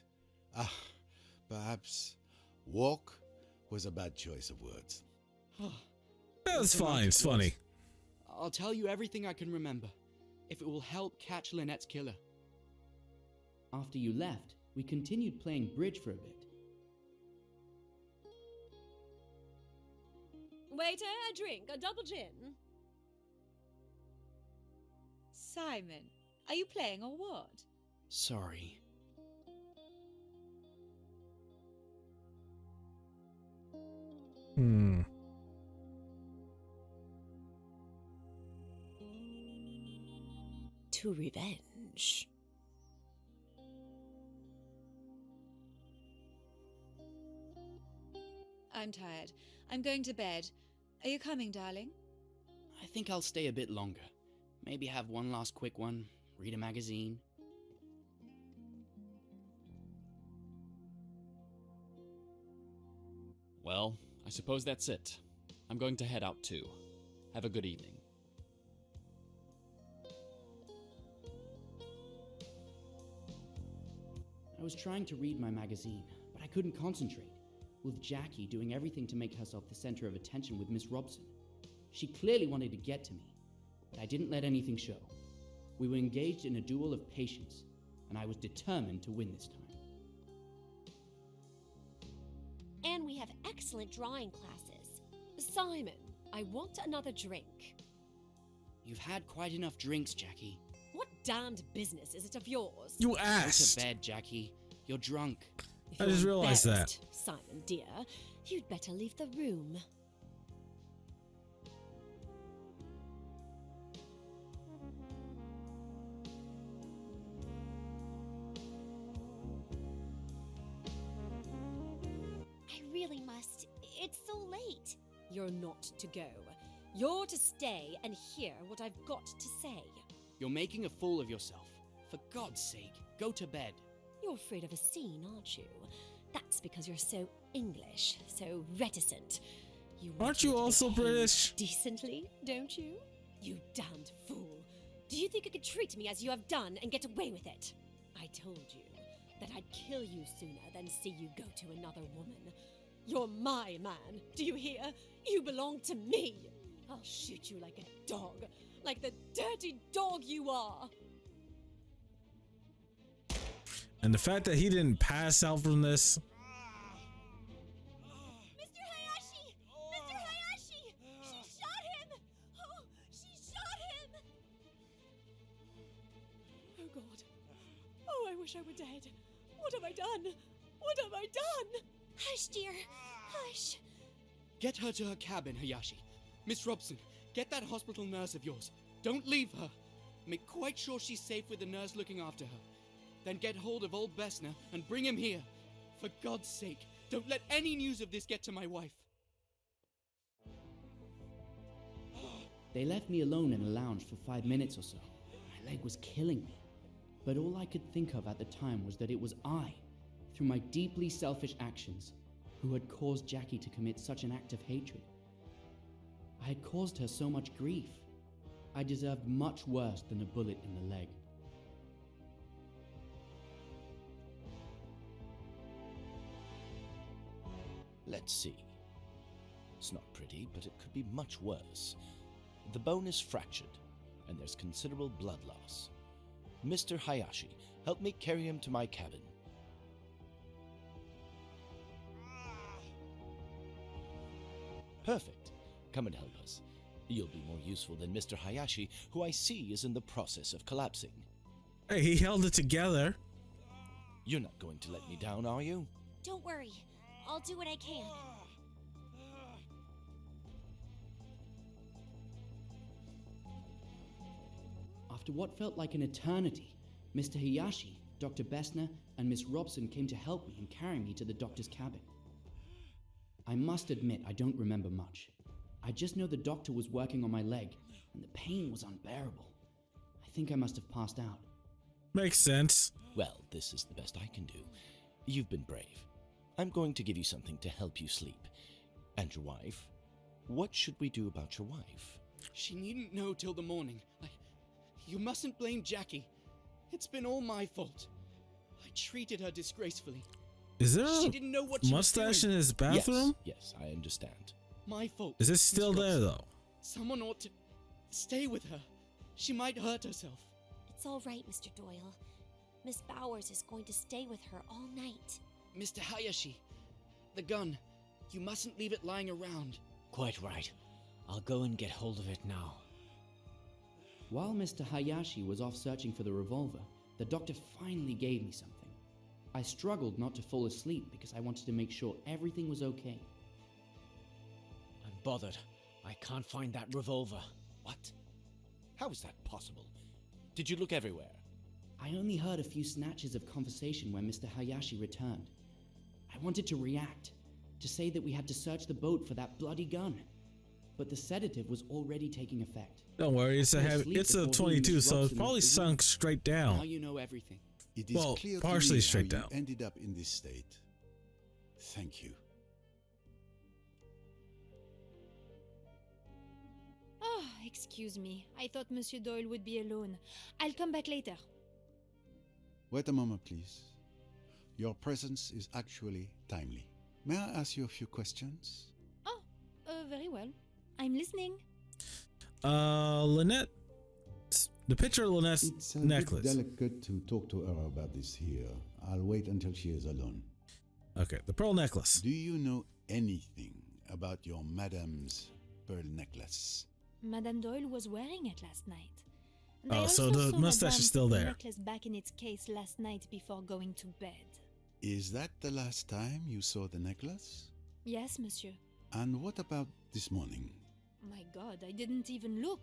Perhaps walk was a bad choice of words. That's fine, it's funny. I'll tell you everything I can remember, if it will help catch Lynette's killer. After you left, we continued playing bridge for a bit. Waiter, a drink, a double gin. Simon, are you playing or what? Sorry. To revenge. I'm tired. I'm going to bed. Are you coming, darling? I think I'll stay a bit longer. Maybe have one last quick one, read a magazine. Well, I suppose that's it. I'm going to head out too. Have a good evening. I was trying to read my magazine, but I couldn't concentrate, with Jackie doing everything to make herself the center of attention with Miss Robson. She clearly wanted to get to me, but I didn't let anything show. We were engaged in a duel of patience, and I was determined to win this time. And we have excellent drawing classes. Simon, I want another drink. You've had quite enough drinks, Jackie. What damned business is it of yours? You Go to asked. bed, Jackie. You're drunk. If I you're just realized that. embarrassed, Simon, dear, you'd better leave the room. I really must. It's so late. You're not to go. You're to stay and hear what I've got to say. You're making a fool of yourself. For God's sake, go to bed. You're afraid of a scene, aren't you? That's because you're so English, so reticent. You want Aren't me you to also behave British? Decently, don't you? You damned fool. Do you think you could treat me as you have done and get away with it? I told you that I'd kill you sooner than see you go to another woman. You're my man, do you hear? You belong to me. I'll shoot you like a dog, like the dirty dog you are. And the fact that he didn't pass out from this. Mr. Hayashi! Mr. Hayashi! She shot him! Oh, she shot him! Oh God. Oh, I wish I were dead. What have I done? What have I done? Hush, dear. Hush. Get her to her cabin, Hayashi. Miss Robson, get that hospital nurse of yours. Don't leave her. Make quite sure she's safe with the nurse looking after her. Then get hold of old Bessner and bring him here. For God's sake, don't let any news of this get to my wife. They left me alone in a lounge for 5 minutes or so. My leg was killing me. But all I could think of at the time was that it was I, through my deeply selfish actions, who had caused Jackie to commit such an act of hatred. I had caused her so much grief. I deserved much worse than a bullet in the leg. Let's see. It's not pretty, but it could be much worse. The bone is fractured, and there's considerable blood loss. Mr. Hayashi, help me carry him to my cabin. Perfect. Come and help us. You'll be more useful than Mr. Hayashi, who I see is in the process of collapsing. Hey, he held it together. You're not going to let me down, are you? Don't worry. I'll do what I can. After what felt like an eternity, Mr. Hayashi, Dr. Bessner, and Miss Robson came to help me and carry me to the doctor's cabin. I must admit I don't remember much. I just know the doctor was working on my leg, and the pain was unbearable. I think I must have passed out. Makes sense. Well, this is the best I can do. You've been brave. I'm going to give you something to help you sleep. And your wife? What should we do about your wife? She needn't know till the morning. You mustn't blame Jackie. It's been all my fault. I treated her disgracefully. Is there She a didn't know what she was mustache doing. in his bathroom? Yes, I understand. My fault. Is it still Miss there Robson. though? Someone ought to stay with her. She might hurt herself. It's all right, Mr. Doyle. Miss Bowers is going to stay with her all night. Mr. Hayashi, the gun. You mustn't leave it lying around. Quite right. I'll go and get hold of it now. While Mr. Hayashi was off searching for the revolver, the doctor finally gave me something. I struggled not to fall asleep because I wanted to make sure everything was okay. I'm bothered. I can't find that revolver. What? How is that possible? Did you look everywhere? I only heard a few snatches of conversation when Mr. Hayashi returned. I wanted to react, to say that we had to search the boat for that bloody gun. But the sedative was already taking effect. Don't worry, it's a heavy, it's a 22, so it's probably sunk straight Now down. you know everything. It is Well, clear partially to me straight how down. you ended up in this state. Thank you. Oh, excuse me. I thought Monsieur Doyle would be alone. I'll come back later. Wait a moment, please. Your presence is actually timely. May I ask you a few questions? Oh, very well. I'm listening. Lynette, The picture of Lynette's It's a necklace. bit delicate to talk to her about this here. I'll wait until she is alone. Okay, the pearl necklace. Do you know anything about your madame's pearl necklace? Madame Doyle was wearing it last night. And Oh, I so also the saw mustache Madame is still put there. The necklace back in its case last night before going to bed. Is that the last time you saw the necklace? Yes, monsieur. And what about this morning? My God, I didn't even look.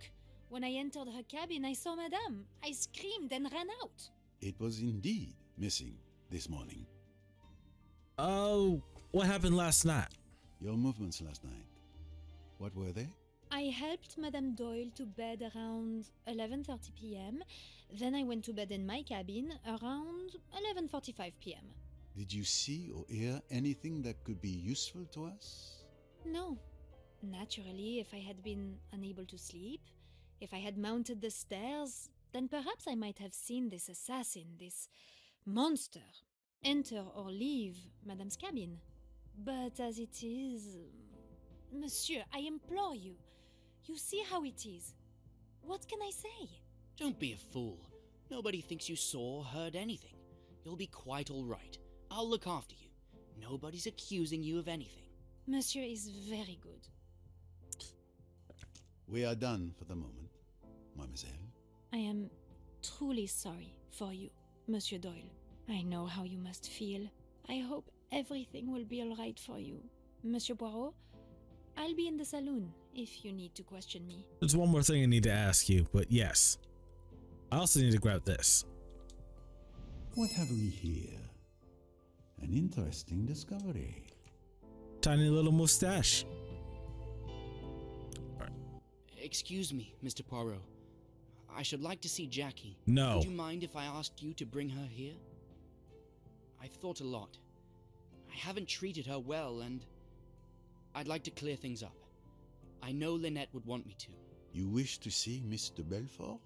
When I entered her cabin, I saw Madame. I screamed and ran out. It was indeed missing this morning. Oh, what happened last night? Your movements last night. What were they? I helped Madame Doyle to bed around 11:30 p.m. Then I went to bed in my cabin around 11:45 p.m. Did you see or hear anything that could be useful to us? No. Naturally, if I had been unable to sleep, if I had mounted the stairs, then perhaps I might have seen this assassin, this monster, enter or leave Madame's cabin. But as it is... Monsieur, I implore you. You see how it is. What can I say? Don't be a fool. Nobody thinks you saw or heard anything. You'll be quite all right. I'll look after you. Nobody's accusing you of anything. Monsieur is very good. We are done for the moment, mademoiselle. I am truly sorry for you, Monsieur Doyle. I know how you must feel. I hope everything will be all right for you. Monsieur Poirot, I'll be in the saloon if you need to question me. There's one more thing I need to ask you, but yes. I also need to grab this. What have we here? An interesting discovery. Tiny little mustache. Excuse me, Mr. Poirot. I should like to see Jackie. No. Would you mind if I asked you to bring her here? I've thought a lot. I haven't treated her well, and I'd like to clear things up. I know Lynette would want me to. You wish to see Miss de Belfort?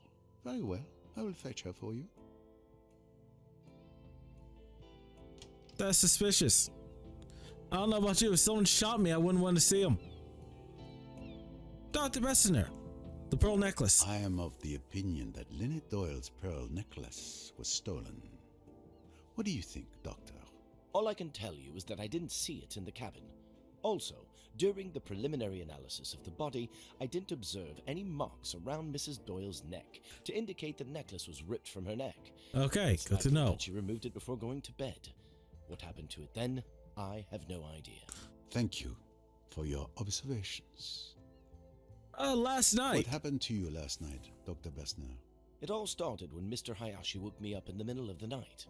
Very well. I will fetch her for you. That's suspicious. I don't know about you. If someone shot me, I wouldn't want to see him. Dr. Bessner, the pearl necklace. I am of the opinion that Lynette Doyle's pearl necklace was stolen. What do you think, Doctor? All I can tell you is that I didn't see it in the cabin. Also, during the preliminary analysis of the body, I didn't observe any marks around Mrs. Doyle's neck to indicate the necklace was ripped from her neck. Okay, It's good to likely know. that she removed it before going to bed. What happened to it then, I have no idea. Thank you for your observations. Last night. What happened to you last night, Dr. Bessner? It all started when Mr. Hayashi woke me up in the middle of the night.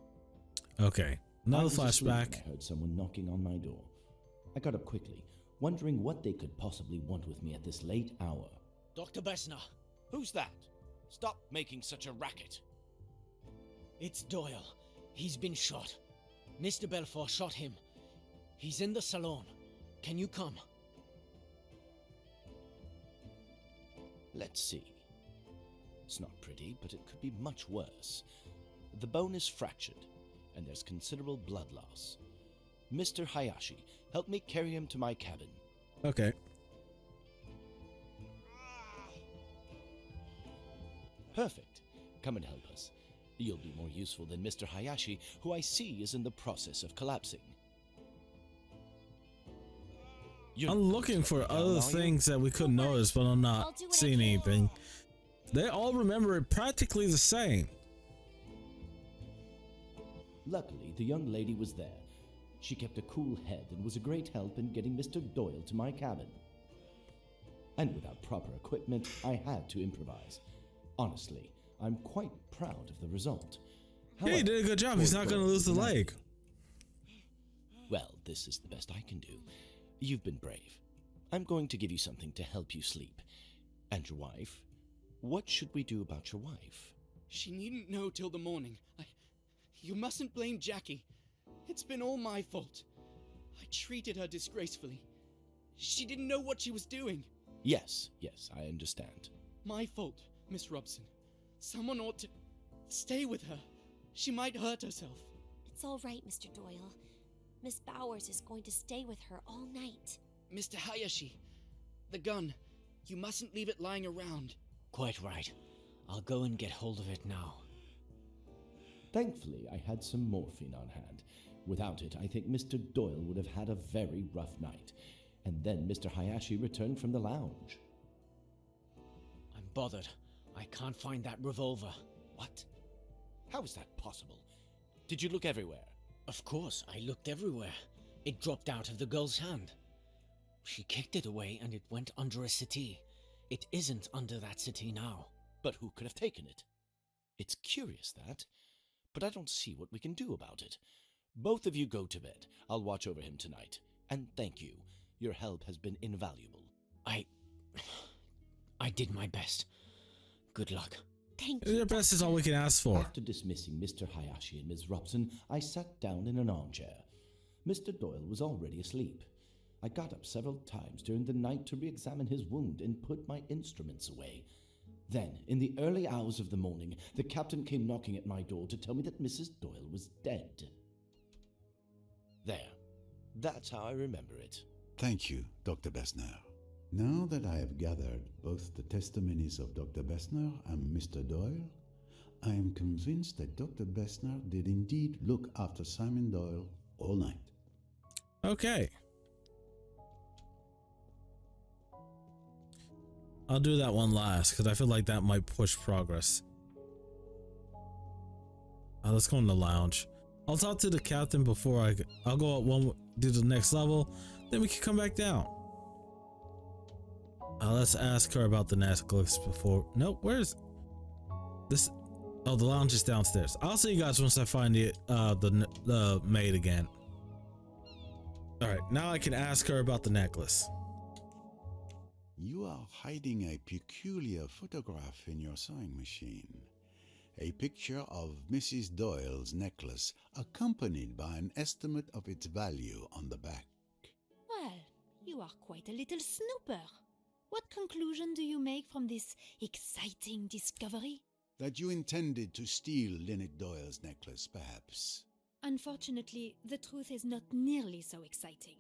Okay, another I was asleep flashback. when I heard someone knocking on my door. I got up quickly, wondering what they could possibly want with me at this late hour. Dr. Bessner, Who's that? Stop making such a racket. it's Doyle. He's been shot. Mr. Belfort shot him. He's in the salon. Can you come? Let's see. It's not pretty, but it could be much worse. The bone is fractured, and there's considerable blood loss. Mr. Hayashi, help me carry him to my cabin. Okay. Perfect. Come and help us. You'll be more useful than Mr. Hayashi, who I see is in the process of collapsing. I'm looking for other things that we couldn't notice, but I'm not seeing anything. They all remember it practically the same. Luckily, the young lady was there. She kept a cool head and was a great help in getting Mr. Doyle to my cabin. And without proper equipment, I had to improvise. Honestly, I'm quite proud of the result. Yeah, he did a good job. He's not going to lose the leg. Well, this is the best I can do. You've been brave. I'm going to give you something to help you sleep. And your wife? What should we do about your wife? She needn't know till the morning. You mustn't blame Jackie. It's been all my fault. I treated her disgracefully. She didn't know what she was doing. Yes, I understand. My fault, Miss Robson. Someone ought to stay with her. She might hurt herself. It's all right, Mr. Doyle. Miss Bowers is going to stay with her all night. Mr. Hayashi, the gun. You mustn't leave it lying around. Quite right. I'll go and get hold of it now. Thankfully, I had some morphine on hand. Without it, I think Mr. Doyle would have had a very rough night. And then Mr. Hayashi returned from the lounge. I'm bothered. I can't find that revolver. What? How is that possible? Did you look everywhere? Of course, I looked everywhere. It dropped out of the girl's hand. She kicked it away and it went under a settee. It isn't under that settee now. But who could have taken it? It's curious, that. But I don't see what we can do about it. Both of you go to bed. I'll watch over him tonight. And thank you. Your help has been invaluable. I did my best. Good luck. Thank you. Your best is all we can ask for. After dismissing Mr. Hayashi and Miss Robson, I sat down in an armchair. Mr. Doyle was already asleep. I got up several times during the night to re-examine his wound and put my instruments away. Then, in the early hours of the morning, the captain came knocking at my door to tell me that Mrs. Doyle was dead. There. That's how I remember it. Thank you, Dr. Bessner. Now that I have gathered both the testimonies of Dr. Bessner and Mr. Doyle, I am convinced that Dr. Bessner did indeed look after Simon Doyle all night. Okay. I'll do that one last because I feel like that might push progress. Let's go in the lounge. I'll talk to the captain before I'll go up one, do the next level, then we can come back down. Let's ask her about the necklace before. Nope, where's this? Oh, the lounge is downstairs. I'll see you guys once I find the maid again. All right, now I can ask her about the necklace. You are hiding a peculiar photograph in your sewing machine. A picture of Mrs. Doyle's necklace, accompanied by an estimate of its value on the back. Well, you are quite a little snooper. What conclusion do you make from this exciting discovery? That you intended to steal Lynette Doyle's necklace, perhaps. Unfortunately, the truth is not nearly so exciting.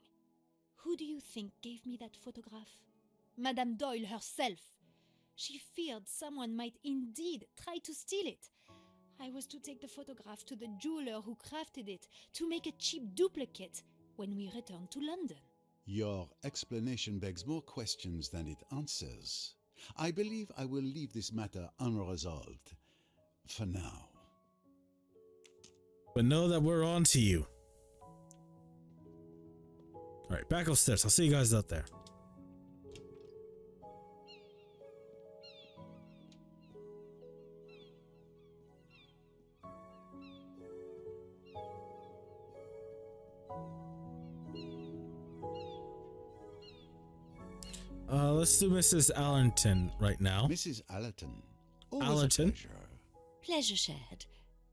Who do you think gave me that photograph? Madame Doyle herself. She feared someone might indeed try to steal it. I was to take the photograph to the jeweler who crafted it to make a cheap duplicate when we returned to London. Your explanation begs more questions than it answers. I believe I will leave this matter unresolved for now. But know that we're on to you. All right, back upstairs. I'll see you guys out there. Let's do Mrs. Allerton right now. Mrs. Allerton. Allerton. Pleasure shared,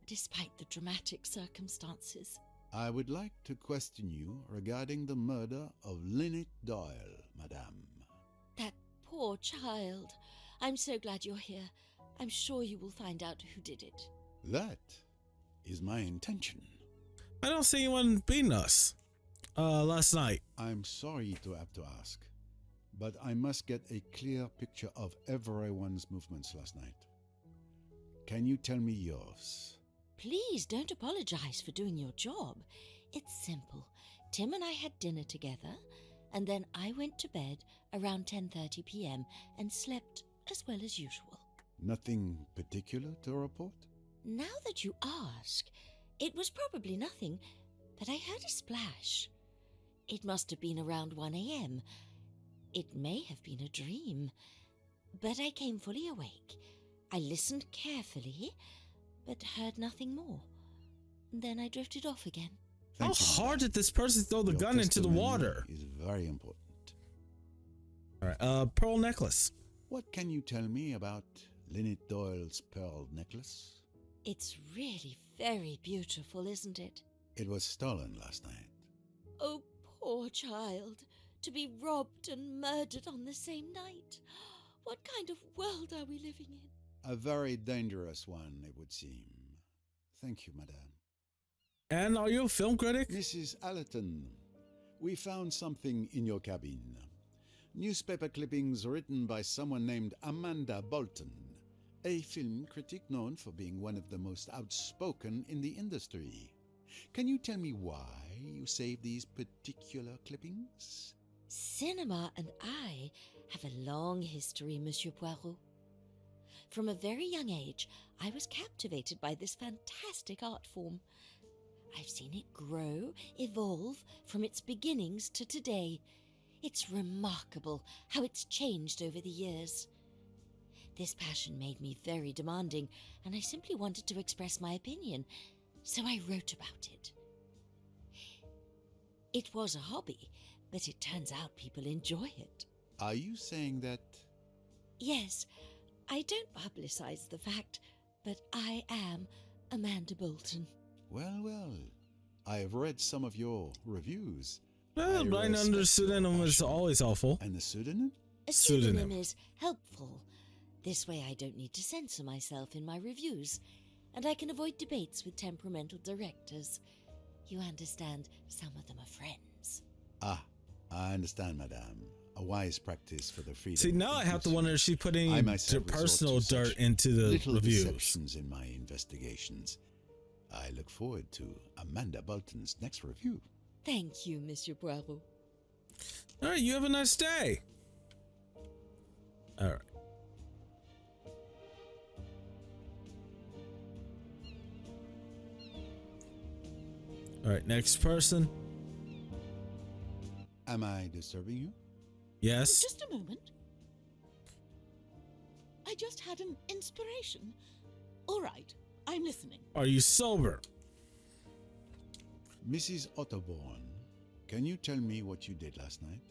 despite the dramatic circumstances. I would like to question you regarding the murder of Lynette Doyle, madame. That poor child. I'm so glad you're here. I'm sure you will find out who did it. That is my intention. I don't see anyone beating us. Last night. I'm sorry to have to ask, but I must get a clear picture of everyone's movements last night. Can you tell me yours? Please don't apologize for doing your job. It's simple. Tim and I had dinner together, and then I went to bed around 10:30 p.m. and slept as well as usual. Nothing particular to report? Now that you ask, it was probably nothing, but I heard a splash. It must have been around 1 a.m. It may have been a dream, but I came fully awake. I listened carefully, but heard nothing more. Then I drifted off again. How hard did this person throw the gun into the water? Is very important. All right, pearl necklace. What can you tell me about Lynette Doyle's pearl necklace? It's really very beautiful, isn't it? It was stolen last night. Oh, poor child. To be robbed and murdered on the same night. What kind of world are we living in? A very dangerous one, it would seem. Thank you, madame. And are you a film critic? Mrs. Allerton, we found something in your cabin. Newspaper clippings written by someone named Amanda Bolton. a film critic known for being one of the most outspoken in the industry. Can you tell me why you saved these particular clippings? Cinema and I have a long history, Monsieur Poirot. From a very young age, I was captivated by this fantastic art form. I've seen it grow, evolve from its beginnings to today. It's remarkable how it's changed over the years. This passion made me very demanding, and I simply wanted to express my opinion, so I wrote about it. It was a hobby, but it turns out people enjoy it. Are you saying that... Yes, I don't publicize the fact, but I am Amanda Bolton. Well, I have read some of your reviews. Writing under pseudonym is always helpful. And the pseudonym? A pseudonym is helpful. This way I don't need to censor myself in my reviews, and I can avoid debates with temperamental directors. You understand, some of them are friends. Ah, I understand, madame. A wise practice for the freedom. See, now I have to wonder if she's putting personal dirt into the little reviews. Deceptions in my investigations. I look forward to Amanda Bolton's next review. Thank you, Monsieur Poirot. All right, you have a nice day. All right. All right, next person. Am I disturbing you? Yes. Just a moment. I just had an inspiration. All right, I'm listening. Are you sober? Mrs. Otterborn, can you tell me what you did last night?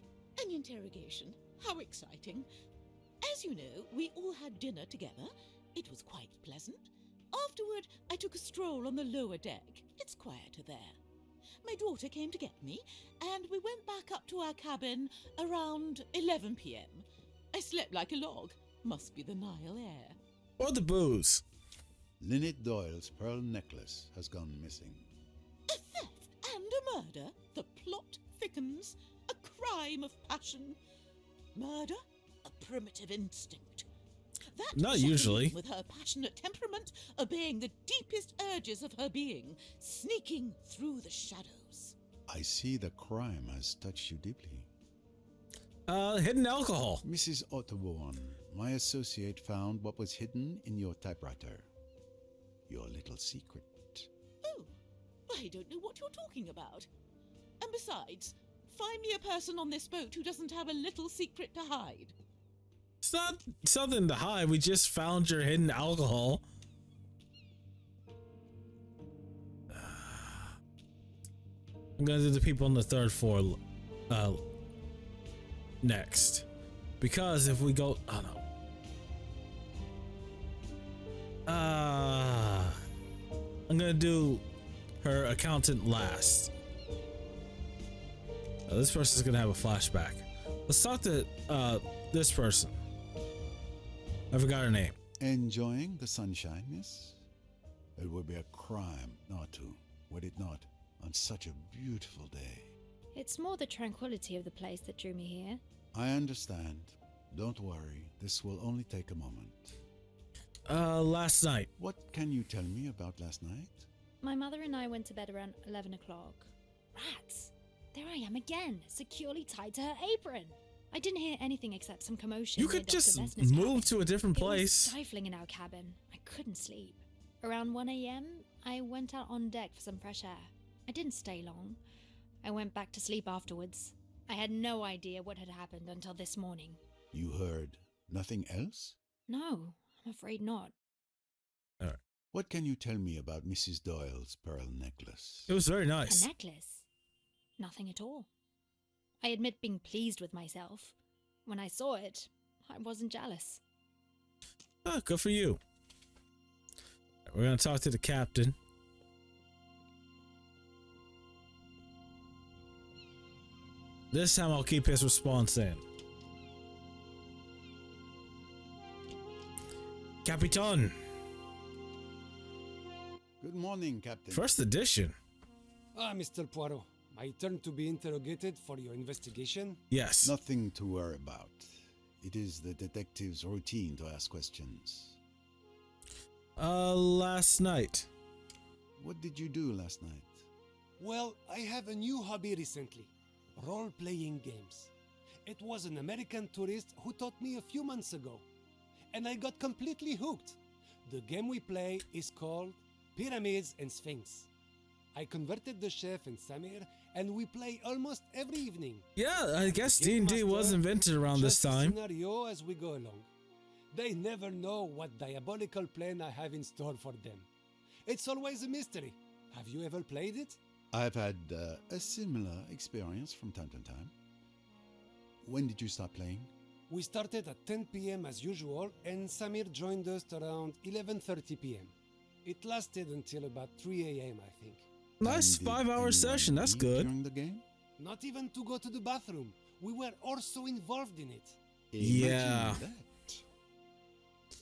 An interrogation. How exciting. As you know, we all had dinner together. It was quite pleasant. Afterward, I took a stroll on the lower deck. It's quieter there. My daughter came to get me, and we went back up to our cabin around 11 p.m. I slept like a log. Must be the Nile air. Or the booze. Lynette Doyle's pearl necklace has gone missing. A theft and a murder. The plot thickens. A crime of passion. Murder? A primitive instinct. That Not usually. With her passionate temperament obeying the deepest urges of her being, sneaking through the shadows. I see the crime has touched you deeply. Hidden alcohol. Mrs. Otterborn, my associate found what was hidden in your typewriter. Your little secret. Oh, I don't know what you're talking about. And besides, find me a person on this boat who doesn't have a little secret to hide. It's not something to hide. We just found your hidden alcohol. I'm gonna do the people on the third floor next, because if we go, oh no, I'm gonna do her accountant last. This person's gonna have a flashback. Let's talk to this person. I forgot her name. Enjoying the sunshine, miss? It would be a crime not to, would it not, on such a beautiful day? It's more the tranquility of the place that drew me here. I understand. Don't worry, this will only take a moment. Last night. What can you tell me about last night? My mother and I went to bed around 11 o'clock. Rats! There I am again, securely tied to her apron. I didn't hear anything except some commotion. You could just move to a different place. It was stifling in our cabin. I couldn't sleep. Around 1 a.m., I went out on deck for some fresh air. I didn't stay long. I went back to sleep afterwards. I had no idea what had happened until this morning. You heard nothing else? No, I'm afraid not. All right. What can you tell me about Mrs. Doyle's pearl necklace? It was very nice. A necklace? Nothing at all. I admit being pleased with myself. When I saw it, I wasn't jealous. Oh, good for you. We're going to talk to the captain. This time I'll keep his response in. Capitan. Good morning, Captain. First edition. Ah, Mr. Poirot. My turn to be interrogated for your investigation? Yes. Nothing to worry about. It is the detective's routine to ask questions. Last night. What did you do last night? Well, I have a new hobby recently. Role-playing games. It was an American tourist who taught me a few months ago. And I got completely hooked. The game we play is called Pyramids and Sphinx. I converted the chef and Samir, and we play almost every evening. Yeah, I guess D&D was invented around this time. Scenario as we go along. They never know what diabolical plan I have in store for them. It's always a mystery. Have you ever played it? I've had a similar experience from time to time. When did you start playing? We started at 10 p.m. as usual, and Samir joined us around 11:30 p.m. It lasted until about 3 a.m., I think. Nice 5-hour session, that's good. During the game? Not even to go to the bathroom. We were also involved in it. Yeah.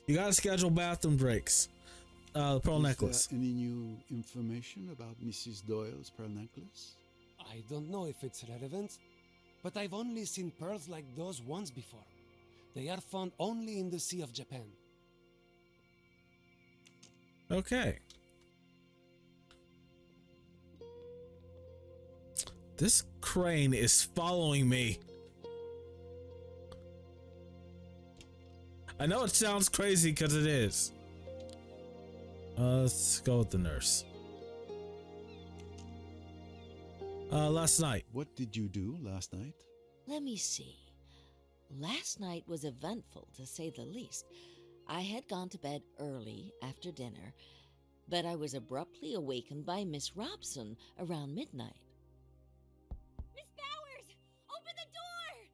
You gotta schedule bathroom breaks. Pearl necklace. Is there any new information about Mrs. Doyle's pearl necklace? I don't know if it's relevant, but I've only seen pearls like those once before. They are found only in the Sea of Japan. Okay. This crane is following me. I know it sounds crazy because it is. Let's go with the nurse. Last night. What did you do last night? Let me see. Last night was eventful, to say the least. I had gone to bed early after dinner, but I was abruptly awakened by Miss Robson around midnight. Miss Bowers! Open the door!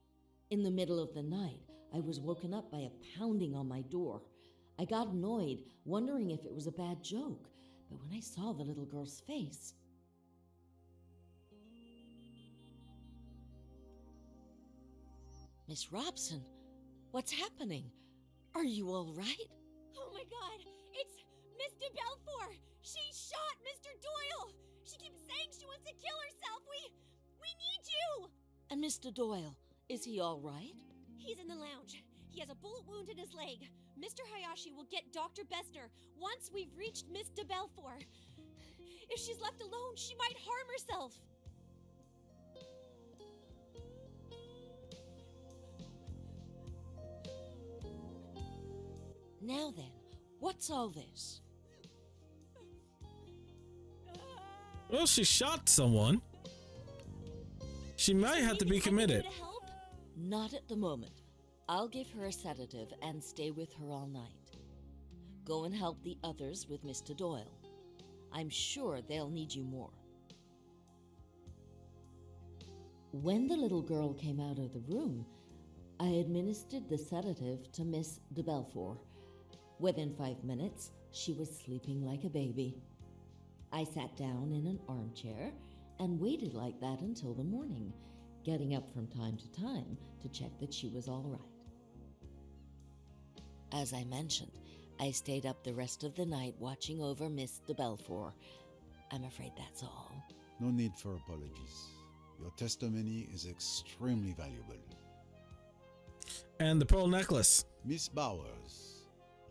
In the middle of the night, I was woken up by a pounding on my door. I got annoyed, wondering if it was a bad joke, but when I saw the little girl's face... Miss Robson, what's happening? Are you all right? Oh my god, it's Miss de Belfort! She shot Mr. Doyle! She keeps saying she wants to kill herself! We need you! And Mr. Doyle, is he all right? He's in the lounge. He has a bullet wound in his leg. Mr. Hayashi will get Dr. Bessner once we've reached Miss de Belfort. If she's left alone, she might harm herself. Now then, what's all this? Well, she shot someone. She might have to be committed. Not at the moment. I'll give her a sedative and stay with her all night. Go and help the others with Mr. Doyle. I'm sure they'll need you more. When the little girl came out of the room, I administered the sedative to Miss de Belfort. Within 5 minutes, she was sleeping like a baby. I sat down in an armchair and waited like that until the morning, getting up from time to time to check that she was all right. As I mentioned, I stayed up the rest of the night watching over Miss de Belfort. I'm afraid that's all. No need for apologies. Your testimony is extremely valuable. And the pearl necklace. Miss Bowers,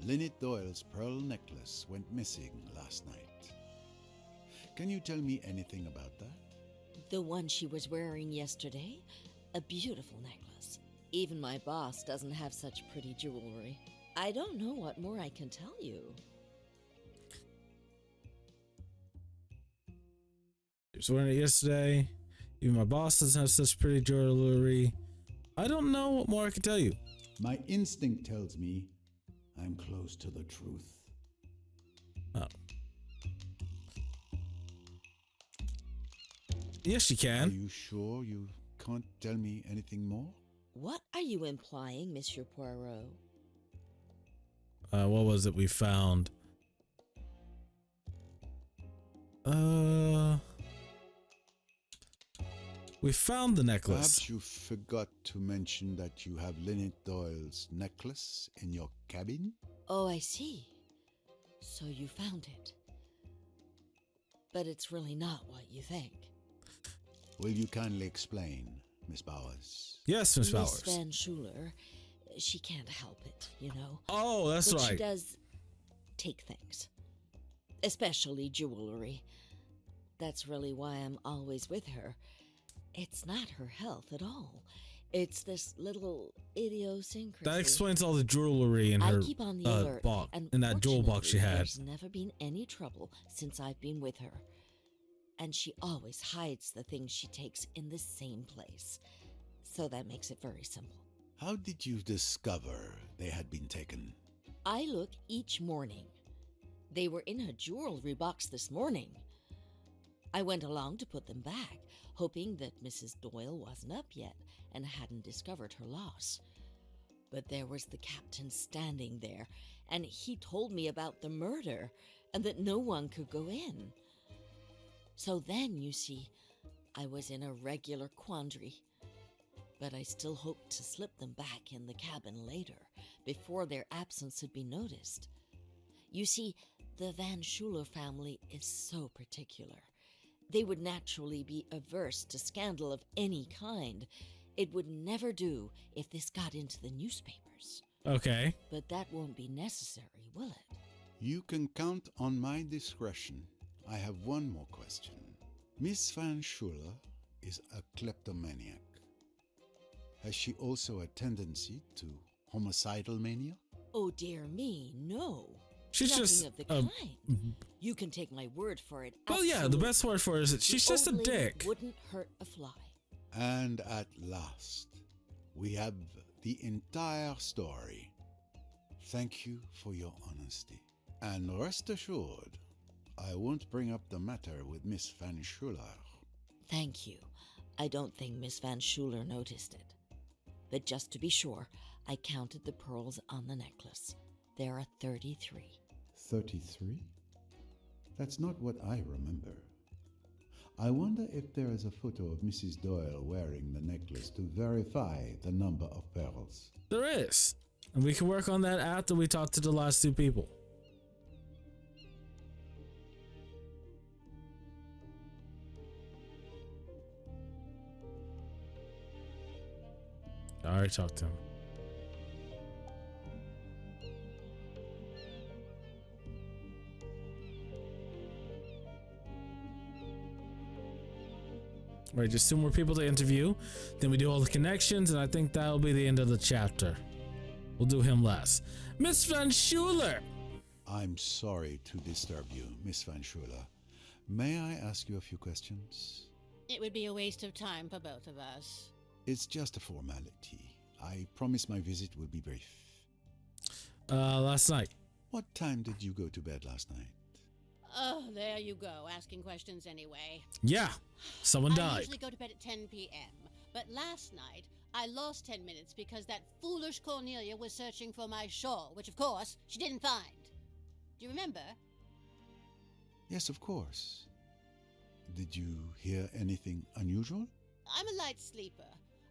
Lynette Doyle's pearl necklace went missing last night. Can you tell me anything about that? The one she was wearing yesterday? A beautiful necklace. Even my boss doesn't have such pretty jewelry. I don't know what more I can tell you. She was wearing it yesterday. Even my boss doesn't have such pretty jewelry. I don't know what more I can tell you. My instinct tells me I'm close to the truth. Oh. Yes, you can. Are you sure you can't tell me anything more? What are you implying, Monsieur Poirot? What was it we found? We found the necklace. Perhaps you forgot to mention that you have Lynette Doyle's necklace in your cabin? Oh, I see. So you found it. But it's really not what you think. Will you kindly explain, Miss Bowers? Yes, Miss Bowers. Miss Van Schuler, she can't help it, you know. Oh, that's but right. She does take things. Especially jewelry. That's really why I'm always with her. It's not her health at all. It's this little idiosyncrasy. That explains all the jewelry in her I keep on the alert, box, and in that jewel box she had. There's never been any trouble since I've been with her. And she always hides the things she takes in the same place. So that makes it very simple. How did you discover they had been taken? I look each morning. They were in her jewelry box this morning. I went along to put them back, hoping that Mrs. Doyle wasn't up yet and hadn't discovered her loss. But there was the captain standing there, and he told me about the murder and that no one could go in. So then, you see, I was in a regular quandary. But I still hoped to slip them back in the cabin later, before their absence had been noticed. You see, the Van Schuler family is so particular. They would naturally be averse to scandal of any kind. It would never do if this got into the newspapers. Okay. But that won't be necessary, will it? You can count on my discretion. I have one more question. Miss Van Schuler is a kleptomaniac. Has she also a tendency to homicidal mania? Oh, dear me, no. She's Nothing just of the kind. You can take my word for it. Well, yeah, the best word for it is that she's just a dick. Wouldn't hurt a fly. And at last, we have the entire story. Thank you for your honesty. And rest assured, I won't bring up the matter with Miss Van Schuler. Thank you. I don't think Miss Van Schuler noticed it. But just to be sure, I counted the pearls on the necklace. There are 33. 33? That's not what I remember. I wonder if there is a photo of Mrs. Doyle wearing the necklace to verify the number of pearls. There is. And we can work on that after we talk to the last two people. I already talked to him. Right, just two more people to interview. Then we do all the connections, and I think that'll be the end of the chapter. We'll do him last. Miss Van Schuler! I'm sorry to disturb you, Miss Van Schuler. May I ask you a few questions? It would be a waste of time for both of us. It's just a formality. I promise my visit will be brief. Last night. What time did you go to bed last night? Oh, there you go, asking questions anyway. Yeah, someone died. I usually go to bed at 10 p.m., but last night I lost 10 minutes because that foolish Cornelia was searching for my shawl, which of course she didn't find. Do you remember? Yes, of course. Did you hear anything unusual? I'm a light sleeper.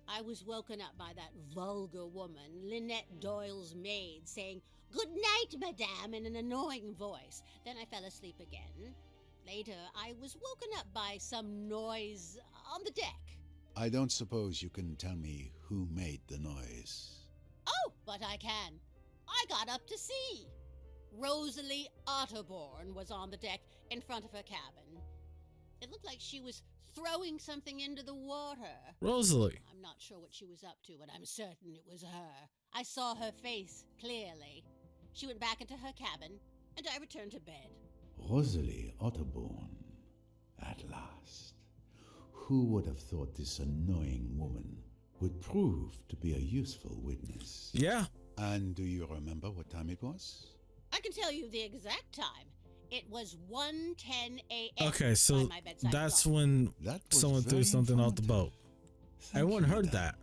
I was woken up by that vulgar woman, Lynette Doyle's maid, saying, "Good night, madame," in an annoying voice. Then I fell asleep again. Later, I was woken up by some noise on the deck. I don't suppose you can tell me who made the noise. Oh, but I can. I got up to see. Rosalie Otterborn was on the deck in front of her cabin. It looked like she was throwing something into the water. Rosalie. I'm not sure what she was up to, but I'm certain it was her. I saw her face clearly. She went back into her cabin, and I returned to bed. Rosalie Otterborn. At last. Who would have thought this annoying woman would prove to be a useful witness? Yeah. And do you remember what time it was? I can tell you the exact time. It was 1:10 a.m. Okay, so that's when someone threw something off the boat. Everyone heard that.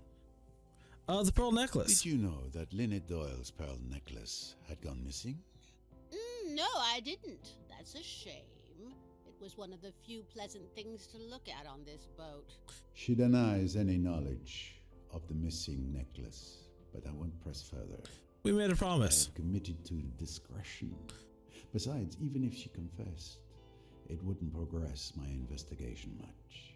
The pearl necklace. Did you know that Lynette Doyle's pearl necklace had gone missing? No, I didn't. That's a shame. It was one of the few pleasant things to look at on this boat. She denies any knowledge of the missing necklace, but I won't press further. We made a promise. I have committed to discretion. Besides, even if she confessed, it wouldn't progress my investigation much.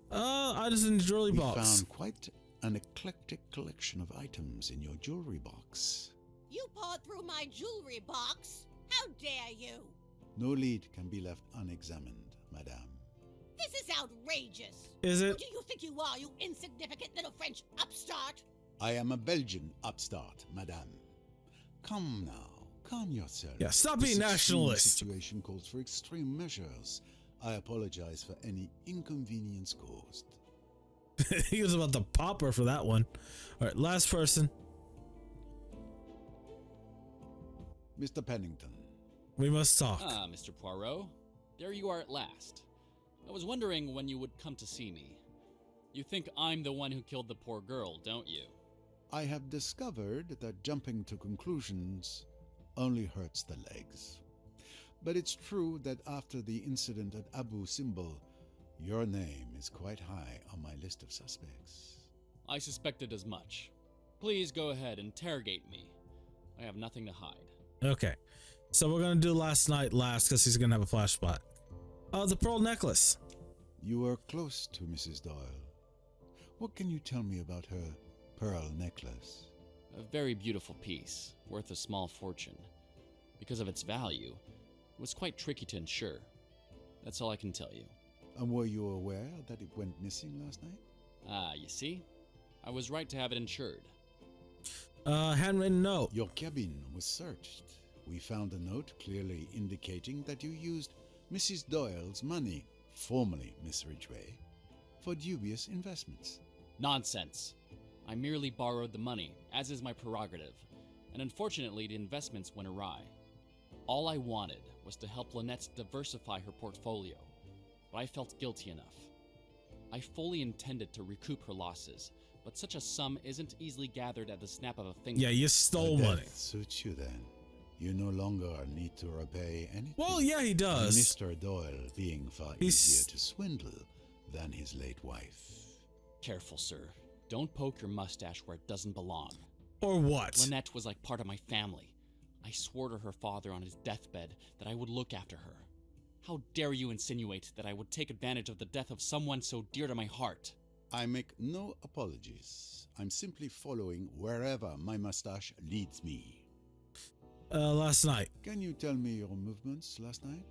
I just in the jewelry box. We found quite an eclectic collection of items in your jewelry box. You pawed through my jewelry box? How dare you? No lead can be left unexamined, madame. This is outrageous. Is it? Who do you think you are, you insignificant little French upstart? I am a Belgian upstart, madame. Come now, calm yourself. Yeah, stop This being extreme nationalist. situation calls for extreme measures. I apologize for any inconvenience caused. He was about to pop her for that one. All right, last person. Mr. Pennington. We must talk. Ah, Mr. Poirot. There you are at last. I was wondering when you would come to see me. You think I'm the one who killed the poor girl, don't you? I have discovered that jumping to conclusions only hurts the legs. But it's true that after the incident at Abu Simbel, your name is quite high on my list of suspects. I suspected as much. Please go ahead, interrogate me. I have nothing to hide. Okay, so we're gonna do last night last because he's gonna have a flashback. Oh, the pearl necklace. You were close to Mrs. Doyle. What can you tell me about her pearl necklace? A very beautiful piece, worth a small fortune. Because of its value, it was quite tricky to insure. That's all I can tell you. And were you aware that it went missing last night? Ah, you see? I was right to have it insured. Handwritten note. Your cabin was searched. We found a note clearly indicating that you used Mrs. Doyle's money, formerly Miss Ridgway, for dubious investments. Nonsense. I merely borrowed the money, as is my prerogative, and unfortunately the investments went awry. All I wanted was to help Lynette diversify her portfolio, but I felt guilty enough. I fully intended to recoup her losses, but such a sum isn't easily gathered at the snap of a finger. Yeah, you stole money. Suits you then. You no longer need to repay anything. Well, yeah, he does. And Mr. Doyle being far easier to swindle than his late wife. Careful, sir. Don't poke your mustache where it doesn't belong. Or what? Lynette was like part of my family. I swore to her father on his deathbed that I would look after her. How dare you insinuate that I would take advantage of the death of someone so dear to my heart? I make no apologies. I'm simply following wherever my mustache leads me. Last night. Can you tell me your movements last night?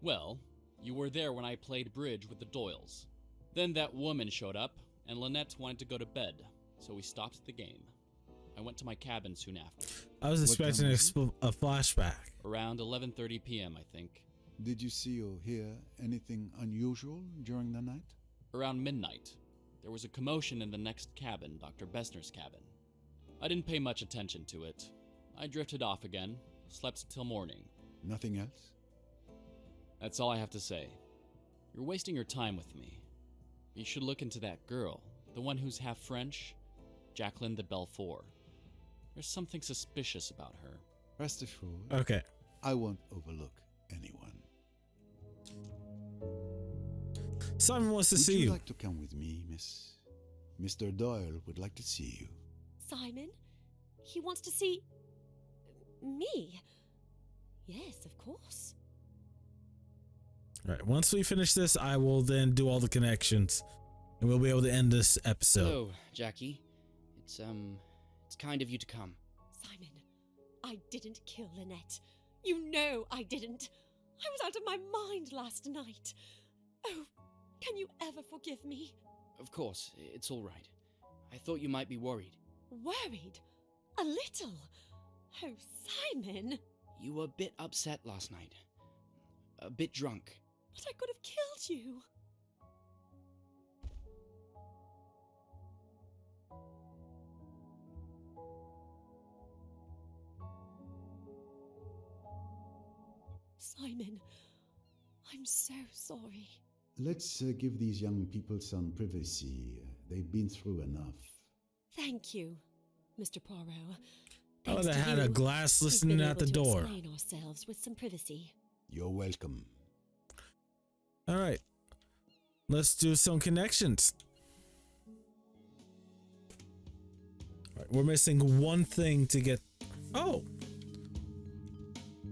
Well, you were there when I played bridge with the Doyles. Then that woman showed up, and Lynette wanted to go to bed, so we stopped the game. I went to my cabin soon after. I was expecting a flashback. Around 11:30 p.m., I think. Did you see or hear anything unusual during the night? Around midnight, there was a commotion in the next cabin, Dr. Bessner's cabin. I didn't pay much attention to it. I drifted off again, slept till morning. Nothing else? That's all I have to say. You're wasting your time with me. You should look into that girl, the one who's half French, Jacqueline de Belfort. There's something suspicious about her. Rest assured, Okay. I won't overlook anyone. Simon wants to see Would you. you like to come with me, miss? Mr. Doyle would like to see you. Simon? He wants to see... me? Yes, of course. All right. Once we finish this, I will then do all the connections, and we'll be able to end this episode. Hello, Jackie. It's kind of you to come. Simon, I didn't kill Lynette. You know I didn't. I was out of my mind last night. Oh, can you ever forgive me? Of course, it's all right. I thought you might be worried. Worried? A little. Oh, Simon. You were a bit upset last night. A bit drunk. But I could have killed you. Simon, I'm so sorry. Let's give these young people some privacy. They've been through enough. Thank you, Mr. Poirot. Oh, Thanks they to had you, a glass we've listening been at the able to door. explain ourselves with some privacy. You're welcome. All right. Let's do some connections. All right, we're missing one thing to get... Oh!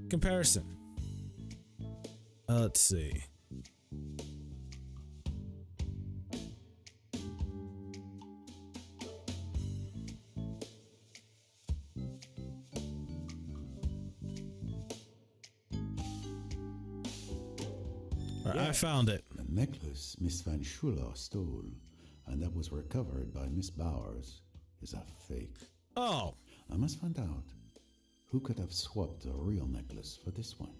Comparison. Let's see. I found it. The necklace Miss Van Schuler stole, and that was recovered by Miss Bowers, is a fake. Oh. I must find out who could have swapped a real necklace for this one.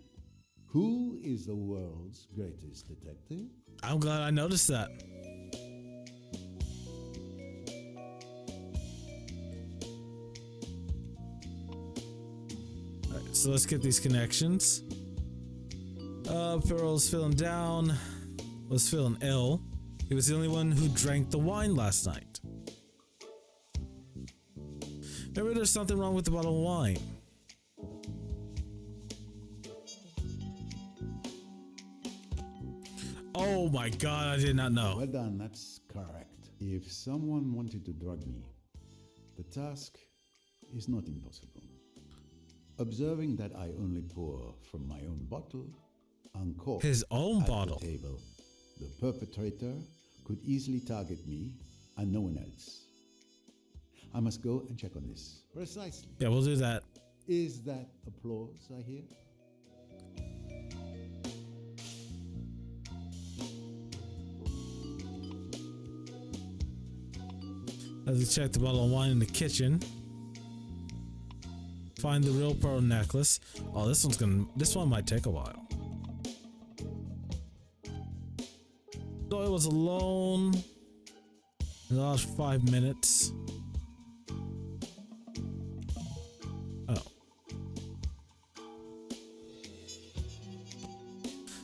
Who is the world's greatest detective? I'm glad I noticed that. Alright, so let's get these connections. Poirot's feeling down, was feeling ill. He was the only one who drank the wine last night. Maybe there's something wrong with the bottle of wine. Oh my god, I did not know. Well done, that's correct. If someone wanted to drug me, the task is not impossible. Observing that I only pour from my own bottle, uncorked his own at bottle. the table, the perpetrator could easily target me and no one else. I must go and check on this. Precisely. Yeah, we'll do that. Is that applause I hear? Let's check the bottle of wine in the kitchen. Find the real pearl necklace. Oh, this one might take a while. Doyle was alone in the last 5 minutes. Oh.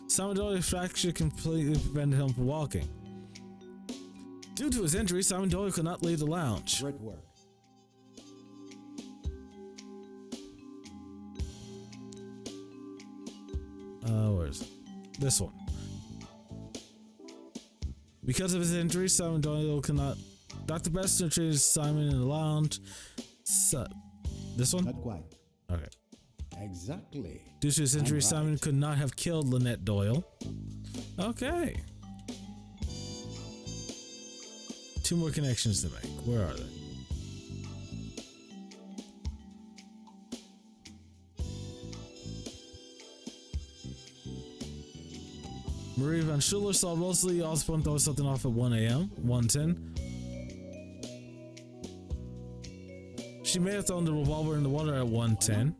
Simon Doyle's fracture completely prevented him from walking. Due to his injury, Simon Doyle could not leave the lounge. Great work. Where's it? This one. Because of his injury, Simon Doyle cannot. Dr. Bester treated Simon in the lounge. So, this one? Not quite. Okay. Exactly. Due to his injury, I'm right. Simon could not have killed Lynette Doyle. Okay. 2 more connections to make. Where are they? Marie Van Schuler saw Rosalie Osborne throw something off at 1 a.m. 1:10. She may have thrown the revolver in the water at 1:10.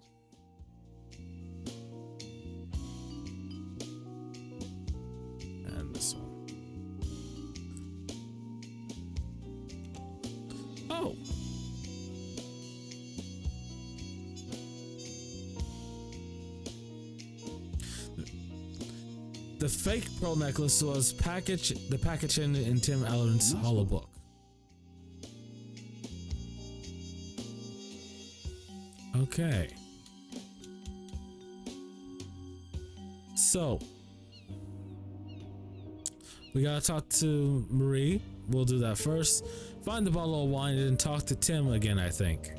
And this one. Oh. The fake pearl necklace was the package in Tim Allen's hollow book. Okay. So we gotta talk to Marie. We'll do that first. Find the bottle of wine and talk to Tim again, I think.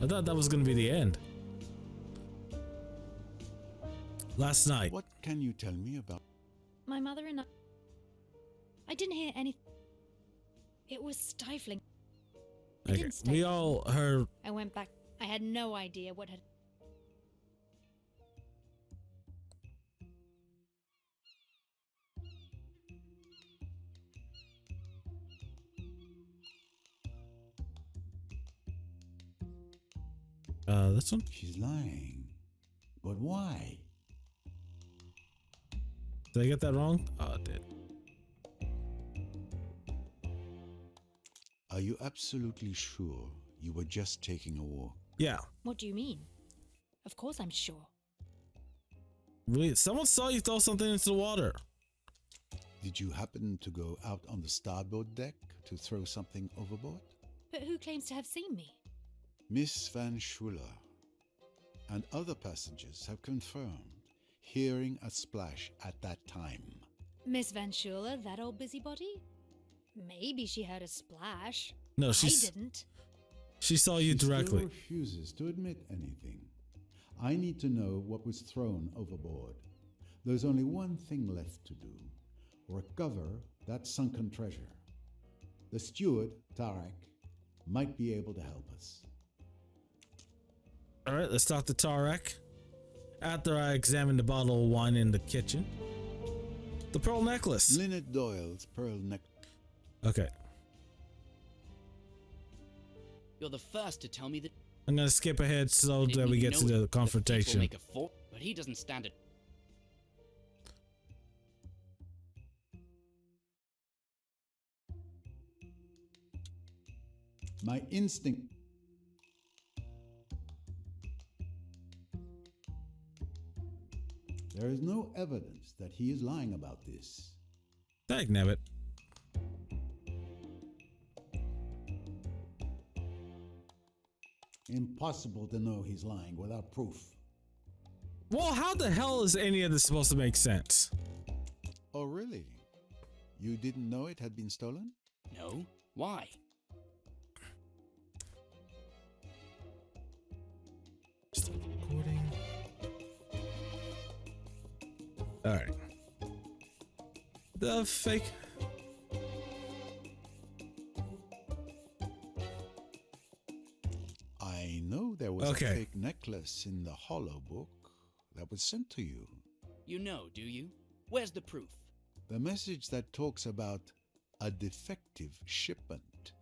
I thought that was gonna be the end. Last night. What can you tell me about? My mother and I didn't hear anything. It was stifling. I Okay. didn't stay. We all heard. I went back. I had no idea what had. This one? She's lying. But why? Did I get that wrong? Oh, I did. Are you absolutely sure you were just taking a walk? Yeah. What do you mean? Of course I'm sure. Wait, someone saw you throw something into the water. Did you happen to go out on the starboard deck to throw something overboard? But who claims to have seen me? Miss Van Schuler and other passengers have confirmed hearing a splash at that time. Miss Van Schuler, that old busybody? Maybe she heard a splash. No, I she's. didn't. She saw you She directly. still refuses to admit anything. I need to know what was thrown overboard. There's only one thing left to do. Recover that sunken treasure. The steward, Tarek, might be able to help us. All right, let's talk to Tarek. after I examined the bottle of wine in the kitchen. The pearl necklace. Lynette Doyle's pearl necklace. Okay. You're the first to tell me that. I'm gonna skip ahead so that we get to the confrontation. Make a but he doesn't stand it. My instinct. There is no evidence that he is lying about this. Dag nabbit. Impossible to know he's lying without proof. Well, how the hell is any of this supposed to make sense? Oh, really? You didn't know it had been stolen? No. Why? Stop recording. Alright. The fake. I know there was Okay. a fake necklace in the hollow book that was sent to you. You know, do you? Where's the proof? The message that talks about a defective shipment,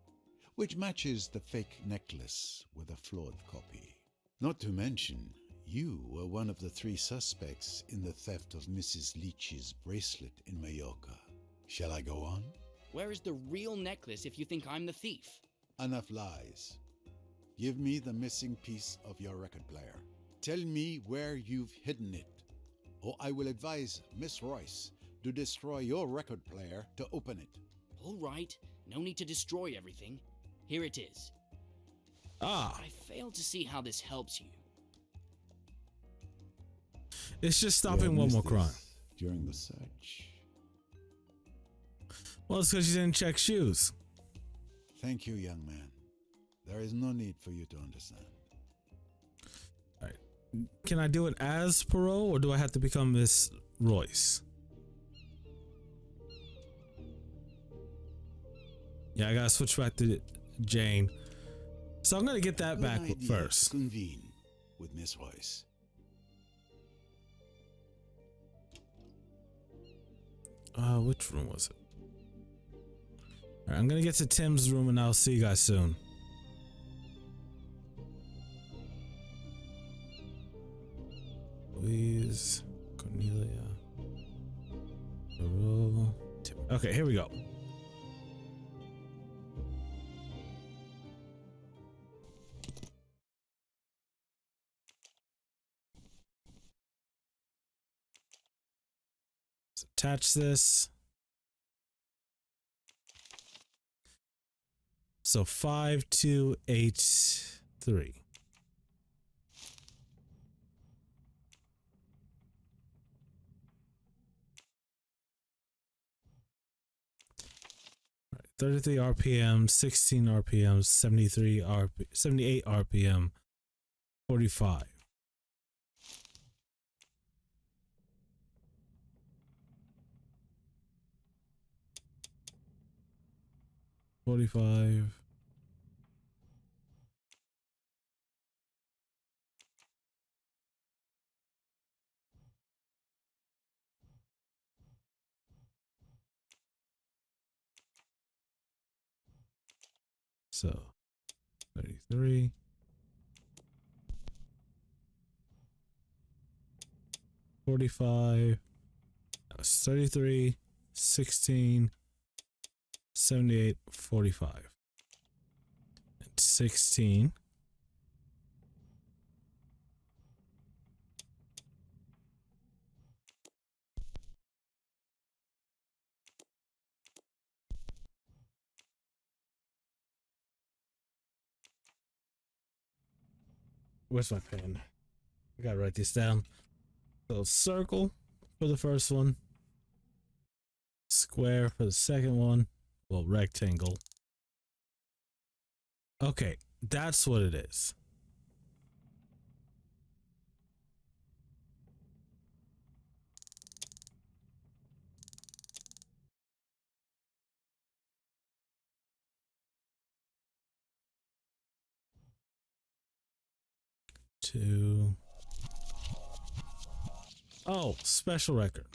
which matches the fake necklace with a flawed copy. Not to mention, you were one of the 3 suspects in the theft of Mrs. Leach's bracelet in Mallorca. Shall I go on? Where is the real necklace if you think I'm the thief? Enough lies. Give me the missing piece of your record player. Tell me where you've hidden it, or I will advise Miss Royce to destroy your record player to open it. All right, no need to destroy everything. Here it is. Ah. I fail to see how this helps you. It's just You stopping have one missed more crime. this during the search. Well, it's because you didn't check shoes. Thank you, young man. There is no need for you to understand. Alright. Can I do it as Poirot, or do I have to become Miss Royce? Yeah, I gotta switch back to Jane. So I'm gonna get that Good back idea first. to convene with Miss Royce. Which room was it? Alright, I'm gonna get to Tim's room and I'll see you guys soon. Louise, Cornelia, Poirot, Tim. Okay, here we go. Let's attach this. So 5283. Right, 33 RPM, 16 RPM, 78 RPM, 45. So 33. 45. That's 33, 16, 78, 45. And 16. Where's my pen? I gotta write this down. So circle for the first one. Square for the second one. Well, rectangle. Okay, that's what it is. Two. Oh, special record.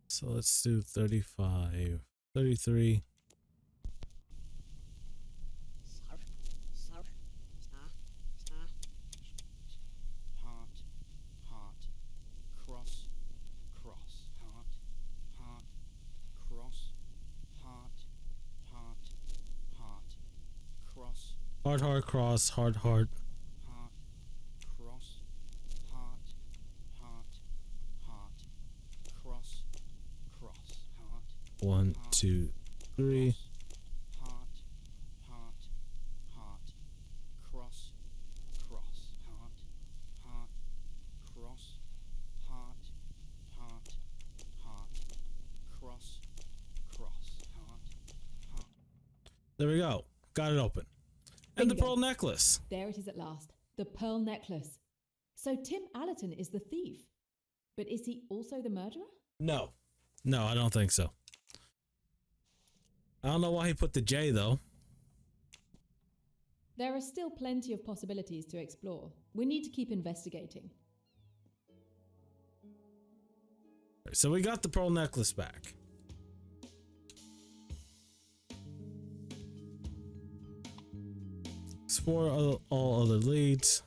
So let's do 35, 33. Heart, heart, cross, cross, heart, heart, cross, heart, heart, heart, cross, Heart, heart, cross, heart, heart. heart, cross, heart, heart, heart, cross, cross, heart. 1, 2, 3. Heart, heart, heart, cross, cross, heart, heart, cross, heart, heart, heart, cross, cross, heart, heart. There we go. Got it open. And the Bingo. pearl necklace. There it is at last. The pearl necklace. So Tim Allerton is the thief. But is he also the murderer? No. No, I don't think so. I don't know why he put the J though. There are still plenty of possibilities to explore. We need to keep investigating. So we got the pearl necklace back. Explore all other leads.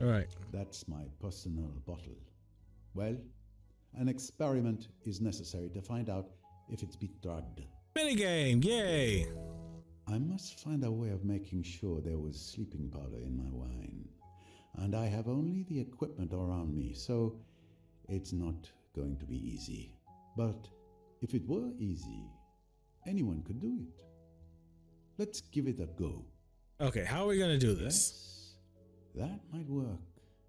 All right. That's my personal bottle. Well, an experiment is necessary to find out if it's been drugged. Minigame, yay! I must find a way of making sure there was sleeping powder in my wine. And I have only the equipment around me, so it's not going to be easy. But if it were easy, anyone could do it. Let's give it a go. Okay, how are we gonna do this? Yes, that might work.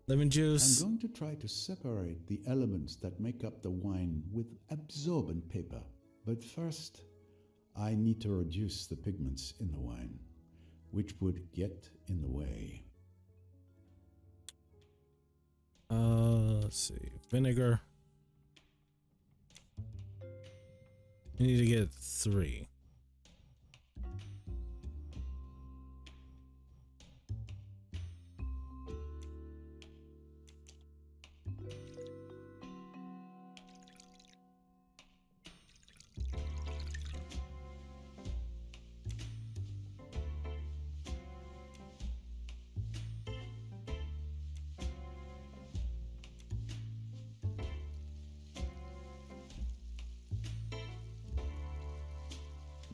Lemon juice. I'm going to try to separate the elements that make up the wine with absorbent paper. But first, I need to reduce the pigments in the wine, which would get in the way. Let's see. Vinegar. We need to get 3.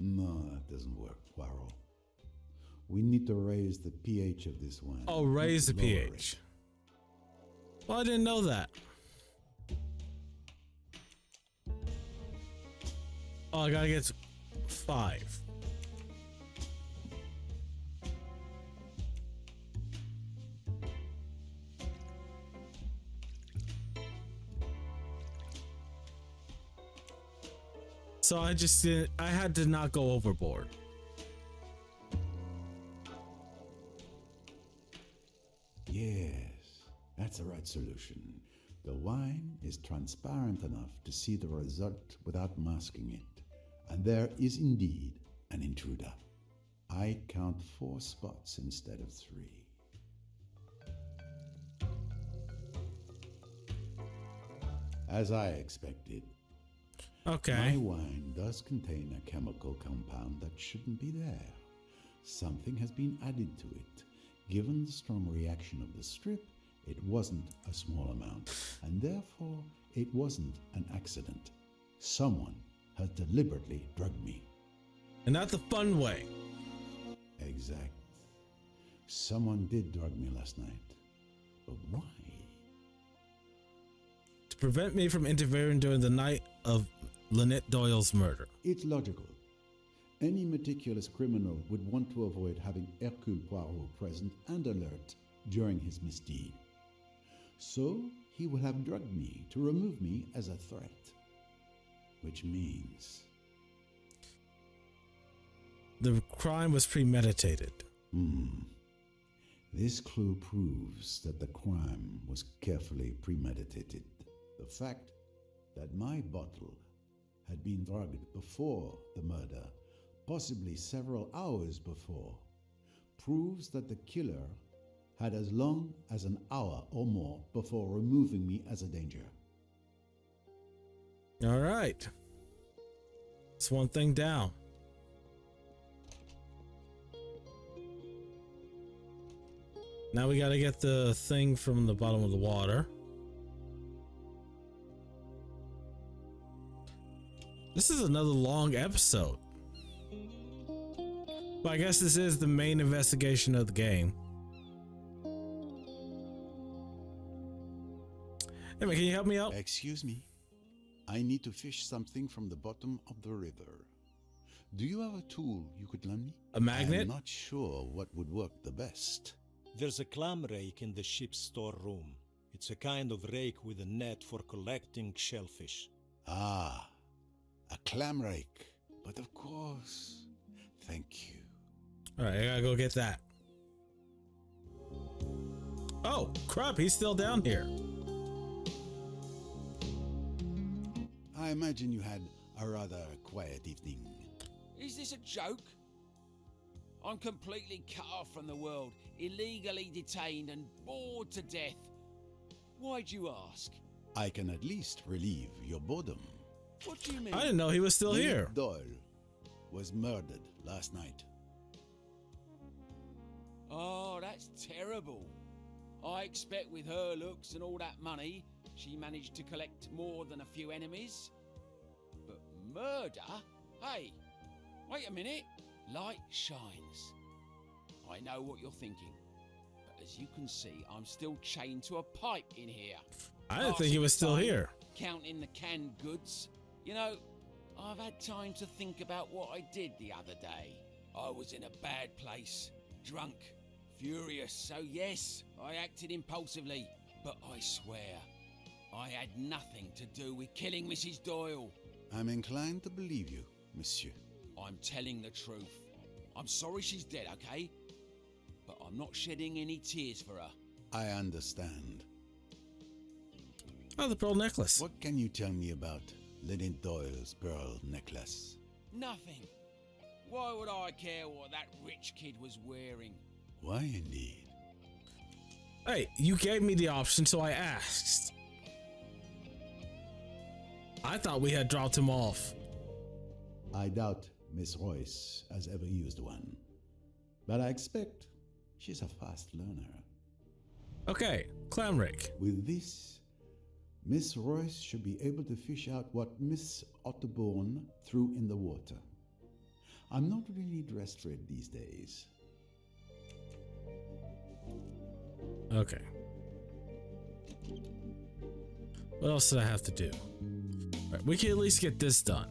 No, that doesn't work, Poirot. We need to raise the pH of this wine. Oh, raise the not lower pH. Well, I didn't know that. Oh, I gotta get 5. So I just didn't, I had to not go overboard. Yes, that's the right solution. The wine is transparent enough to see the result without masking it. And there is indeed an intruder. I count 4 spots instead of 3. As I expected. Okay. My wine does contain a chemical compound that shouldn't be there. Something has been added to it. Given the strong reaction of the strip, it wasn't a small amount, and therefore it wasn't an accident. Someone has deliberately drugged me. And not the fun way. Exact. Someone did drug me last night. But why? To prevent me from interfering during the night of Lynette Doyle's murder. It's logical. Any meticulous criminal would want to avoid having Hercule Poirot present and alert during his misdeed. So he would have drugged me to remove me as a threat. Which means... the crime was premeditated. This clue proves that the crime was carefully premeditated. The fact that my bottle had been drugged before the murder, possibly several hours before, proves that the killer had as long as an hour or more before removing me as a danger. All right. It's one thing down. Now we gotta get the thing from the bottom of the water. This is another long episode. But I guess this is the main investigation of the game. Hey man, can you help me out? Excuse me. I need to fish something from the bottom of the river. Do you have a tool you could lend me? A magnet? I'm not sure what would work the best. There's a clam rake in the ship's storeroom. It's a kind of rake with a net for collecting shellfish. Ah, a clam rake. But of course. Thank you. Alright, I gotta go get that. Oh, crap, he's still down here. I imagine you had a rather quiet evening. Is this a joke? I'm completely cut off from the world, illegally detained and bored to death. Why'd you ask? I can at least relieve your boredom. What do you mean? I didn't know he was still here. Doyle was murdered last night. Oh, that's terrible. I expect with her looks and all that money, she managed to collect more than a few enemies. But murder? Hey, wait a minute. Light shines. I know what you're thinking. But as you can see, I'm still chained to a pipe in here. I didn't think he was still here. Counting the canned goods. You know, I've had time to think about what I did the other day. I was in a bad place. Drunk. Furious. So yes, I acted impulsively. But I swear, I had nothing to do with killing Mrs. Doyle. I'm inclined to believe you, monsieur. I'm telling the truth. I'm sorry she's dead, okay? But I'm not shedding any tears for her. I understand. Oh, the pearl necklace. What can you tell me about Lady Doyle's pearl necklace? Nothing. Why would I care what that rich kid was wearing? Why indeed? Hey, you gave me the option, so I asked. I thought we had dropped him off. I doubt Miss Royce has ever used one. But I expect she's a fast learner. Okay, clam rake. With this, Miss Royce should be able to fish out what Miss Otterbourne threw in the water. I'm not really dressed for it these days. Okay. What else did I have to do? Right, we can at least get this done.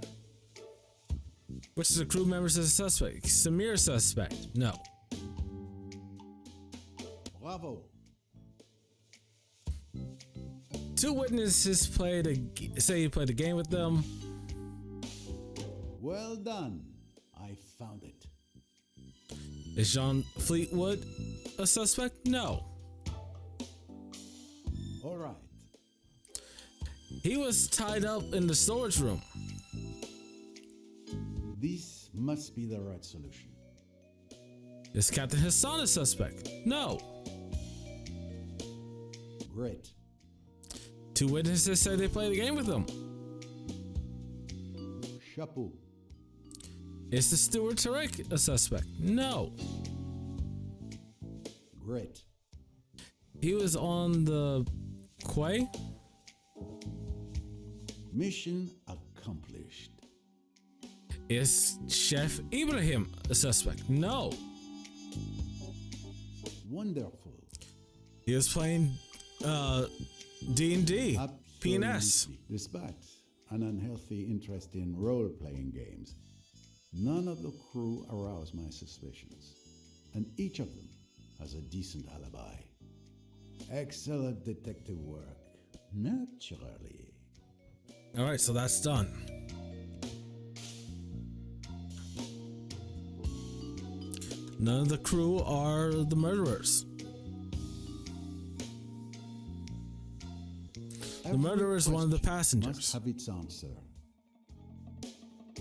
Which is the crew members as a suspect? Samir suspect? No. Bravo. 2 witnesses say you played a game with them. Well done. I found it. Is John Fleetwood a suspect? No. All right. He was tied up in the storage room. This must be the right solution. Is Captain Hassan a suspect? No. Great. 2 witnesses say they played a game with him. Chapeau. Is the steward Tarek a suspect? No. Great. He was on the quay? Mission accomplished. Is Chef Ibrahim a suspect? No. Wonderful. He was playing D&D, P&S. Despite an unhealthy interest in role-playing games, none of the crew aroused my suspicions, and each of them has a decent alibi. Excellent detective work, naturally. All right, so that's done. None of the crew are the murderers. The murderer is one of the Must passengers. have its answer.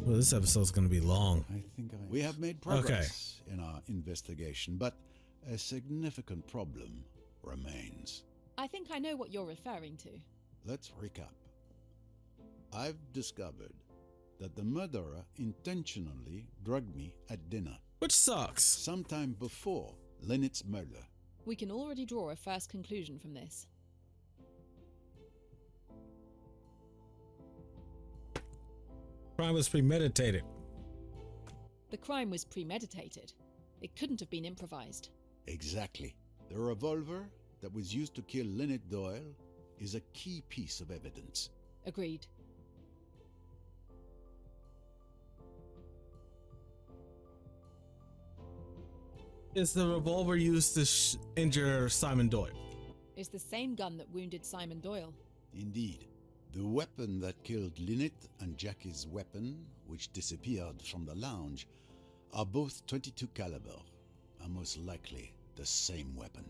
Well, this episode's going to be long. We have made progress in our investigation, but a significant problem remains. I think I know what you're referring to. Let's recap. I've discovered that the murderer intentionally drugged me at dinner. Which sucks. Sometime before Lynette's murder. We can already draw a first conclusion from this. Crime was premeditated. The crime was premeditated. It couldn't have been improvised. Exactly. The revolver that was used to kill Lynette Doyle is a key piece of evidence. Agreed. Is the revolver used to injure Simon Doyle? It's the same gun that wounded Simon Doyle. Indeed. The weapon that killed Lynette and Jackie's weapon, which disappeared from the lounge, are both .22 caliber, and most likely the same weapon.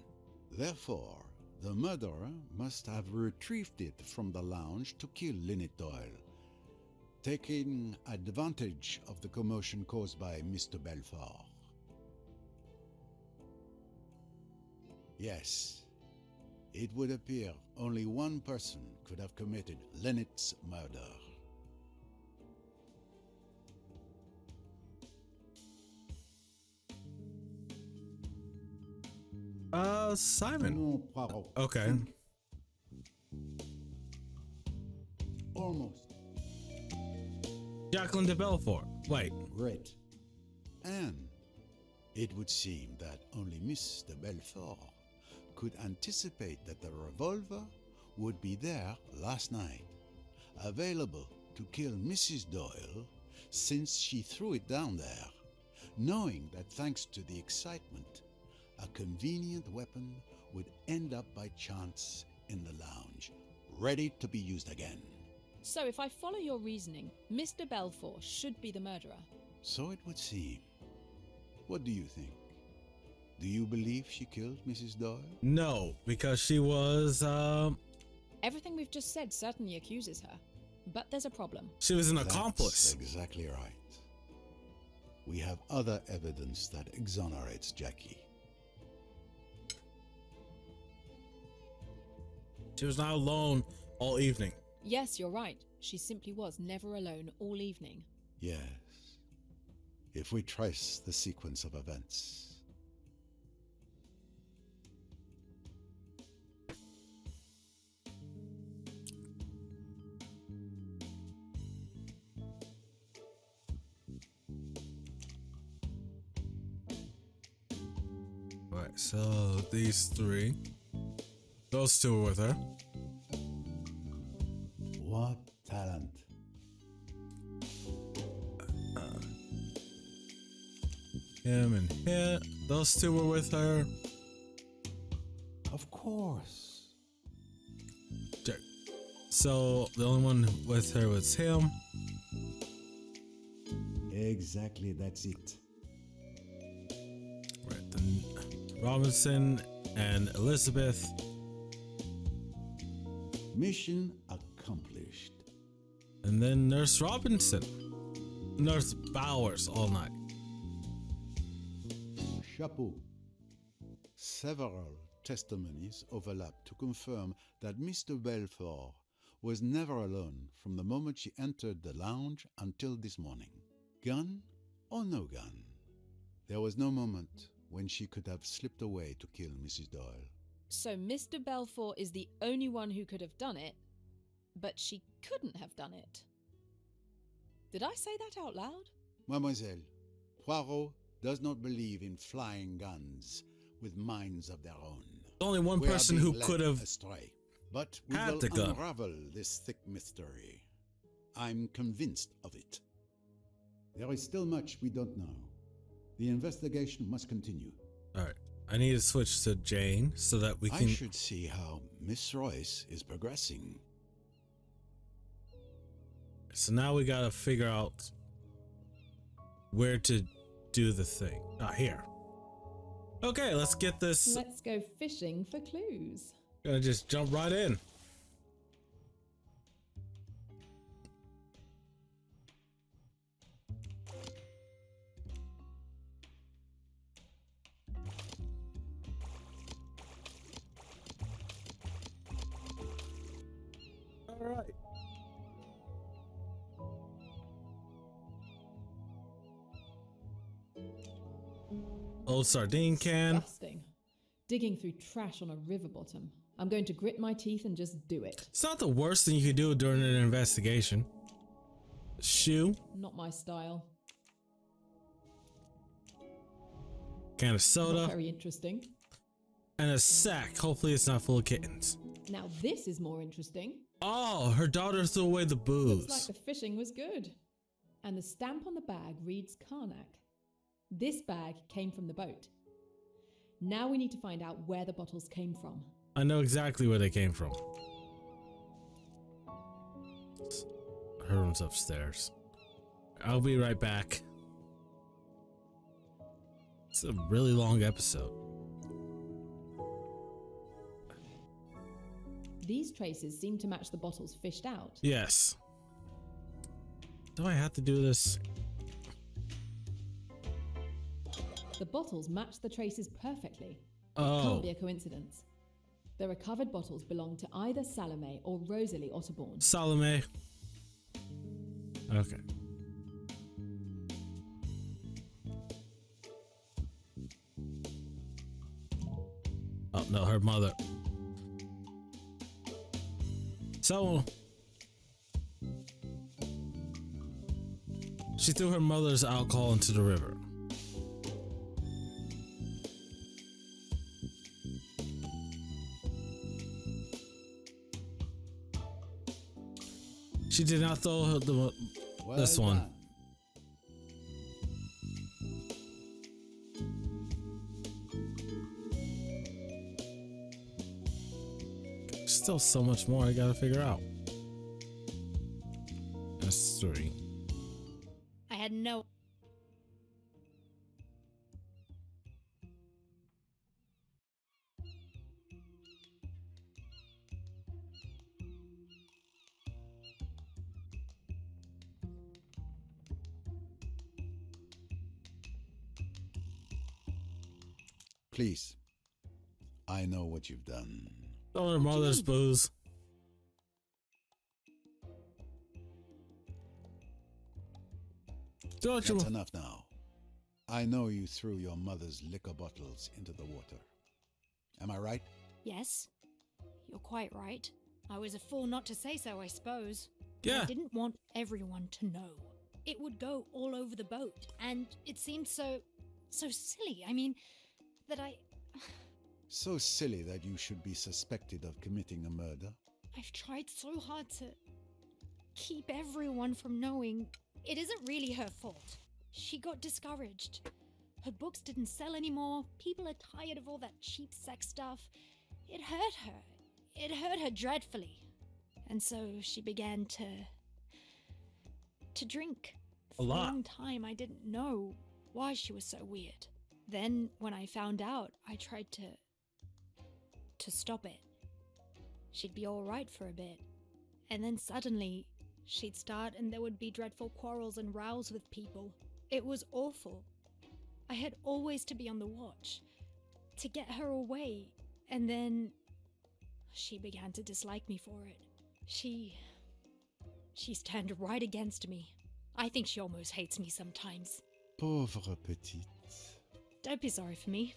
Therefore, the murderer must have retrieved it from the lounge to kill Lynette Doyle, taking advantage of the commotion caused by Mr. Belfort. Yes, it would appear only one person could have committed Lynette's murder. Simon. No, Poirot. Okay. Almost. Jacqueline de Belfort. Wait. Great. And it would seem that only Miss de Belfort could anticipate that the revolver would be there last night, available to kill Mrs. Doyle, since she threw it down there, knowing that thanks to the excitement, a convenient weapon would end up by chance in the lounge, ready to be used again. So if I follow your reasoning, Mr. Belfort should be the murderer. So it would seem. What do you think? Do you believe she killed Mrs. Doyle? No, because she was, Everything we've just said certainly accuses her. But there's a problem. She was an accomplice. That's exactly right. We have other evidence that exonerates Jackie. She was not alone all evening. Yes, you're right. She simply was never alone all evening. Yes. If we trace the sequence of events. Right, so these three. Those two were with her. What talent. Him and him. Those two were with her. Of course. So the only one with her was him. Exactly, that's it. Right, then Robinson and Elizabeth. Mission accomplished. And then Nurse Robinson. Nurse Bowers all night. Chapeau. Several testimonies overlap to confirm that Mr. Belfort was never alone from the moment she entered the lounge until this morning. Gun or no gun, there was no moment when she could have slipped away to kill Mrs. Doyle. So Mr. Belfort is the only one who could have done it, but she couldn't have done it. Did I say that out loud? Mademoiselle, Poirot does not believe in flying guns with minds of their own. Only one We are person being who led could have astray. But we had will the gun. unravel this thick mystery. I'm convinced of it. There is still much we don't know. The investigation must continue. Alright, I need to switch to Jane so that we can... I should see how Miss Royce is progressing. So now we gotta figure out where to do the thing. Ah, here. Okay, let's get this... Let's go fishing for clues. Gonna just jump right in. Alright. Old sardine can. Disgusting. Digging through trash on a river bottom. I'm going to grit my teeth and just do it. It's not the worst thing you could do during an investigation. Shoe. Not my style. Can of soda. Not very interesting. And a sack. Hopefully it's not full of kittens. Now this is more interesting. Oh, her daughter threw away the booze. Looks like the fishing was good. And the stamp on the bag reads Karnak. This bag came from the boat. Now we need to find out where the bottles came from. I know exactly where they came from. Her room's upstairs. I'll be right back. It's a really long episode. These traces seem to match the bottles fished out. Yes. Do I have to do this? The bottles match the traces perfectly. Oh. It can't be a coincidence. The recovered bottles belong to either Salome or Rosalie Otterbourne. Salome. Okay. Oh no, her mother. So she threw her mother's alcohol into the river. She did not throw this one. Done. Still so much more I gotta figure out. That's 3. I had no. Please. I know what you've done. Oh, her mother's booze. That's enough now. I know you threw your mother's liquor bottles into the water. Am I right? Yes, you're quite right. I was a fool not to say so, I suppose. Yeah. I didn't want everyone to know. It would go all over the boat, and it seemed so silly. I mean, that I... So silly that you should be suspected of committing a murder. I've tried so hard to keep everyone from knowing. It isn't really her fault. She got discouraged. Her books didn't sell anymore. People are tired of all that cheap sex stuff. It hurt her. It hurt her dreadfully. And so she began to drink. For a long time, I didn't know why she was so weird. Then, when I found out, I tried to stop it. She'd be all right for a bit. And then suddenly, she'd start and there would be dreadful quarrels and rows with people. It was awful. I had always to be on the watch, to get her away. And then she began to dislike me for it. She's turned right against me. I think she almost hates me sometimes. Pauvre petite. Don't be sorry for me.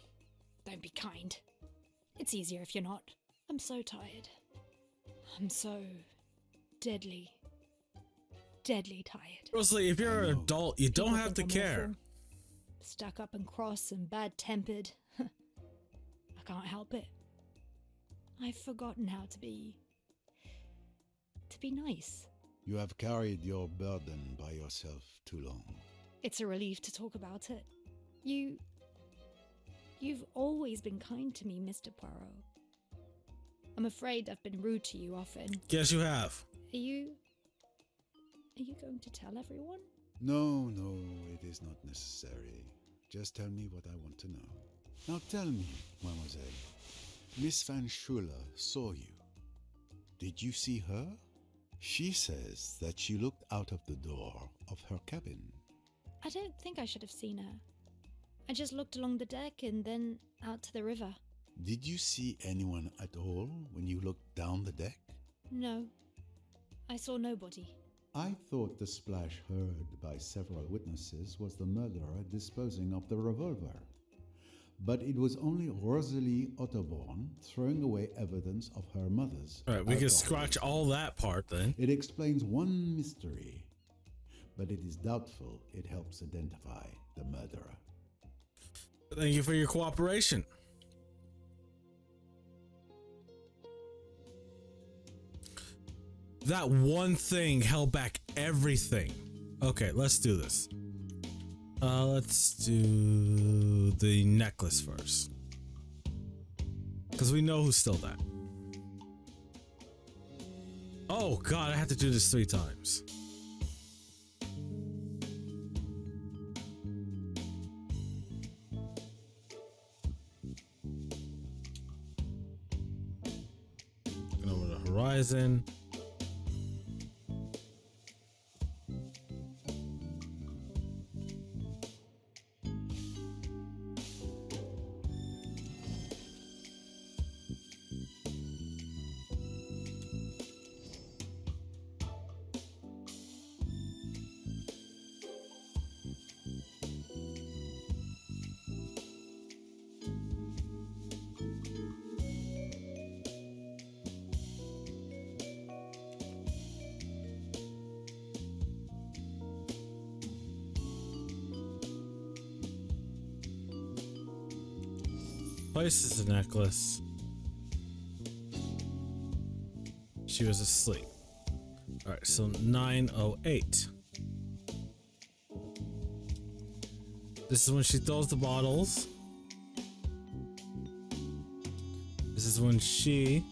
Don't be kind. It's easier if you're not. I'm so tired. I'm so deadly tired. Rosalie, if you're an adult, you don't have to care. Awful. Stuck up and cross and bad-tempered. I can't help it. I've forgotten how to be nice. You have carried your burden by yourself too long. It's a relief to talk about it. You've always been kind to me, Mr. Poirot. I'm afraid I've been rude to you often. Yes, you have. Are you going to tell everyone? No, it is not necessary. Just tell me what I want to know. Now tell me, mademoiselle. Miss Van Schuler saw you. Did you see her? She says that she looked out of the door of her cabin. I don't think I should have seen her. I just looked along the deck and then out to the river. Did you see anyone at all when you looked down the deck? No. I saw nobody. I thought the splash heard by several witnesses was the murderer disposing of the revolver. But it was only Rosalie Otterborn throwing away evidence of her mother's. All right, we can scratch all that part then. It explains one mystery, but it is doubtful it helps identify the murderer. Thank you for your cooperation. That one thing held back everything. Okay, let's do this. Let's do the necklace first. Because we know who stole that. Oh god, I have to do this 3 times. Looking over the horizon. Places the necklace. She was asleep. Alright, so 9:08. This is when she throws the bottles. This is when she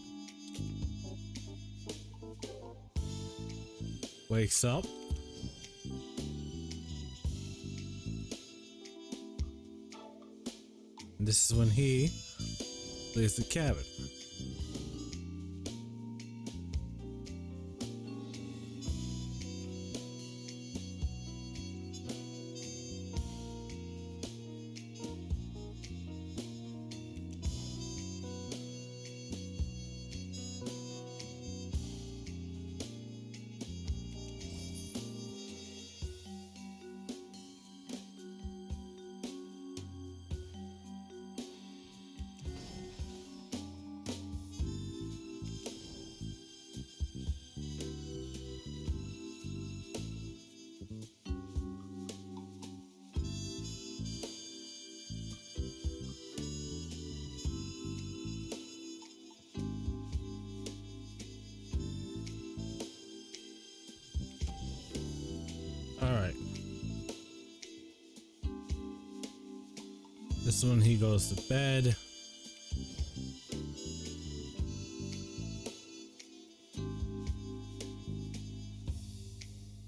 wakes up. And this is when he leaves the cabin. Alright. This one he goes to bed.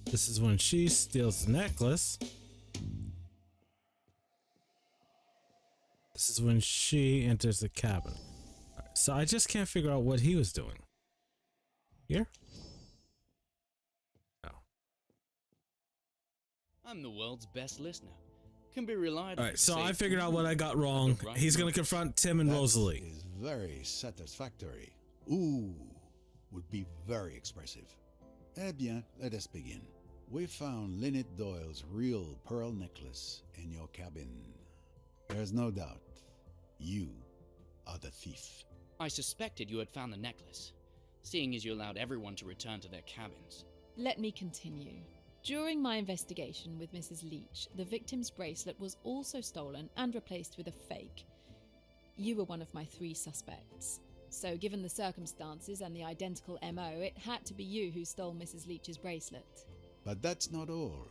This is when she steals the necklace. This is when she enters the cabin. Alright, so I just can't figure out what he was doing. Here? I'm the world's best listener. Can be relied on. Alright, so I figured out what I got wrong. He's gonna confront Tim and Rosalie. That is very satisfactory. Ooh, would be very expressive. Eh bien, let us begin. We found Lynette Doyle's real pearl necklace in your cabin. There's no doubt. You are the thief. I suspected you had found the necklace, seeing as you allowed everyone to return to their cabins. Let me continue. During my investigation with Mrs. Leach, the victim's bracelet was also stolen and replaced with a fake. You were one of my 3 suspects. So given the circumstances and the identical MO, it had to be you who stole Mrs. Leach's bracelet. But that's not all.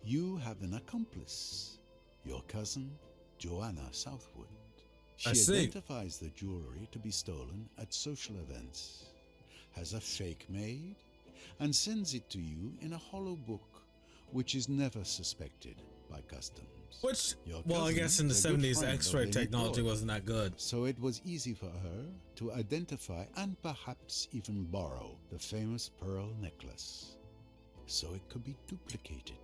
You have an accomplice. Your cousin, Joanna Southwood. She identifies the jewelry to be stolen at social events, has a fake made, and sends it to you in a hollow book, which is never suspected by customs. Which, well, I guess in the 70s, X-ray technology wasn't that good. So it was easy for her to identify and perhaps even borrow the famous pearl necklace, so it could be duplicated.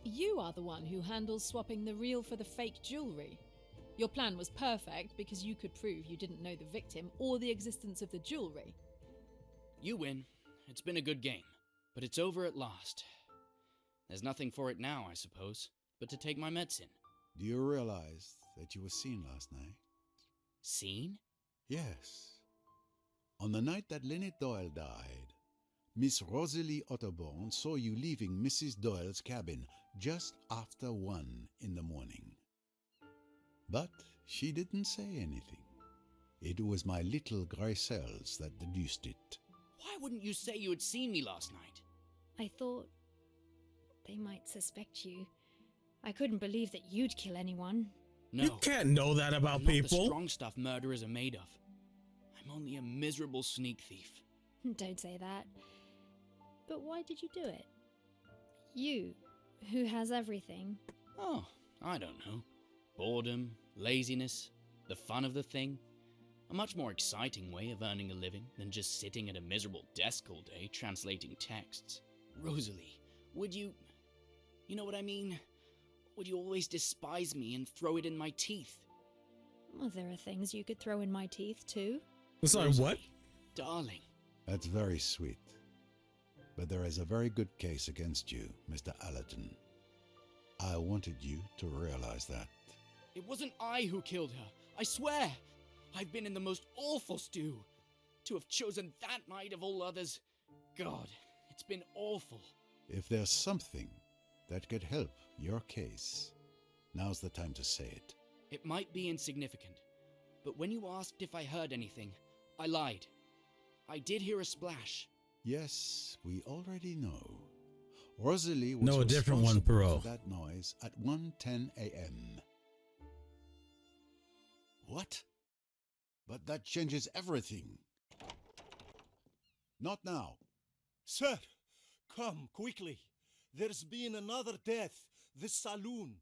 You are the one who handles swapping the real for the fake jewelry. Your plan was perfect because you could prove you didn't know the victim or the existence of the jewelry. You win, It's been a good game, but it's over at last. There's nothing for it now, I suppose, but to take my medicine. Do you realize that you were seen last night? Seen? Yes. On the night that Lynette Doyle died, Miss Rosalie Otterborn saw you leaving Mrs. Doyle's cabin just after 1 in the morning. But she didn't say anything. It was my little grey cells that deduced it. Why wouldn't you say you had seen me last night? I thought they might suspect you. I couldn't believe that you'd kill anyone. No. You can't know that about I'm not people. the strong stuff murderers are made of. I'm only a miserable sneak thief. Don't say that. But why did you do it? You, who has everything. Oh, I don't know. Boredom, laziness, the fun of the thing. A much more exciting way of earning a living than just sitting at a miserable desk all day translating texts. Rosalie, would you... You know what I mean? Would you always despise me and throw it in my teeth? Well, there are things you could throw in my teeth, too. Sorry, Rosalie, what? Darling. That's very sweet. But there is a very good case against you, Mr. Allerton. I wanted you to realize that. It wasn't I who killed her. I swear. I've been in the most awful stew. To have chosen that night of all others. God, it's been awful. If there's something that could help your case, now's the time to say it. It might be insignificant, but when you asked if I heard anything, I lied. I did hear a splash. Yes, we already know. Rosalie was No, a different one, responsible Poirot. for that noise at 1:10 a.m. What? But that changes everything. Not now. Sir, come quickly. There's been another death. This saloon.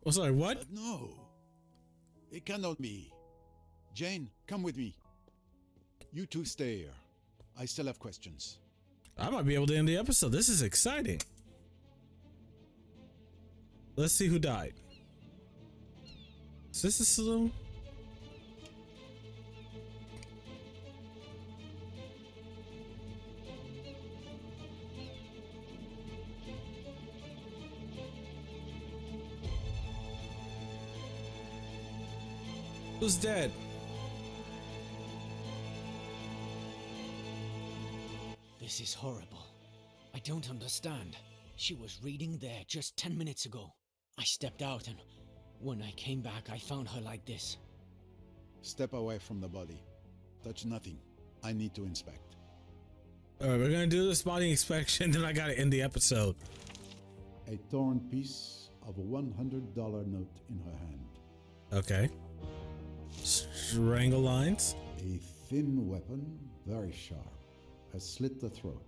Oh, sorry, what? But no. It cannot be. Jane, come with me. You two stay here. I still have questions. I might be able to end the episode. This is exciting. Let's see who died. Is this a saloon? Who's dead? This is horrible. I don't understand. She was reading there just 10 minutes ago. I stepped out and when I came back I found her like this. Step away from the body. Touch nothing. I need to inspect. Alright, we're gonna do this body inspection, then I gotta end the episode. A torn piece of a $100 note in her hand. Okay. Strangle lines. A thin weapon, very sharp, has slit the throat.